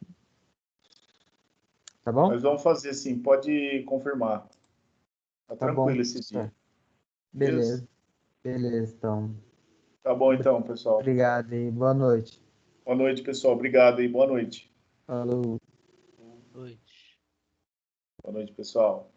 tá bom? Mas vamos fazer sim, pode confirmar. Tá Tá bom, tranquilo esse dia. professor. Beleza? Beleza, beleza, então. Tá bom então, pessoal. Obrigado e boa noite. Boa noite, pessoal. Obrigado e boa noite. Falou. Noite. Boa noite, pessoal.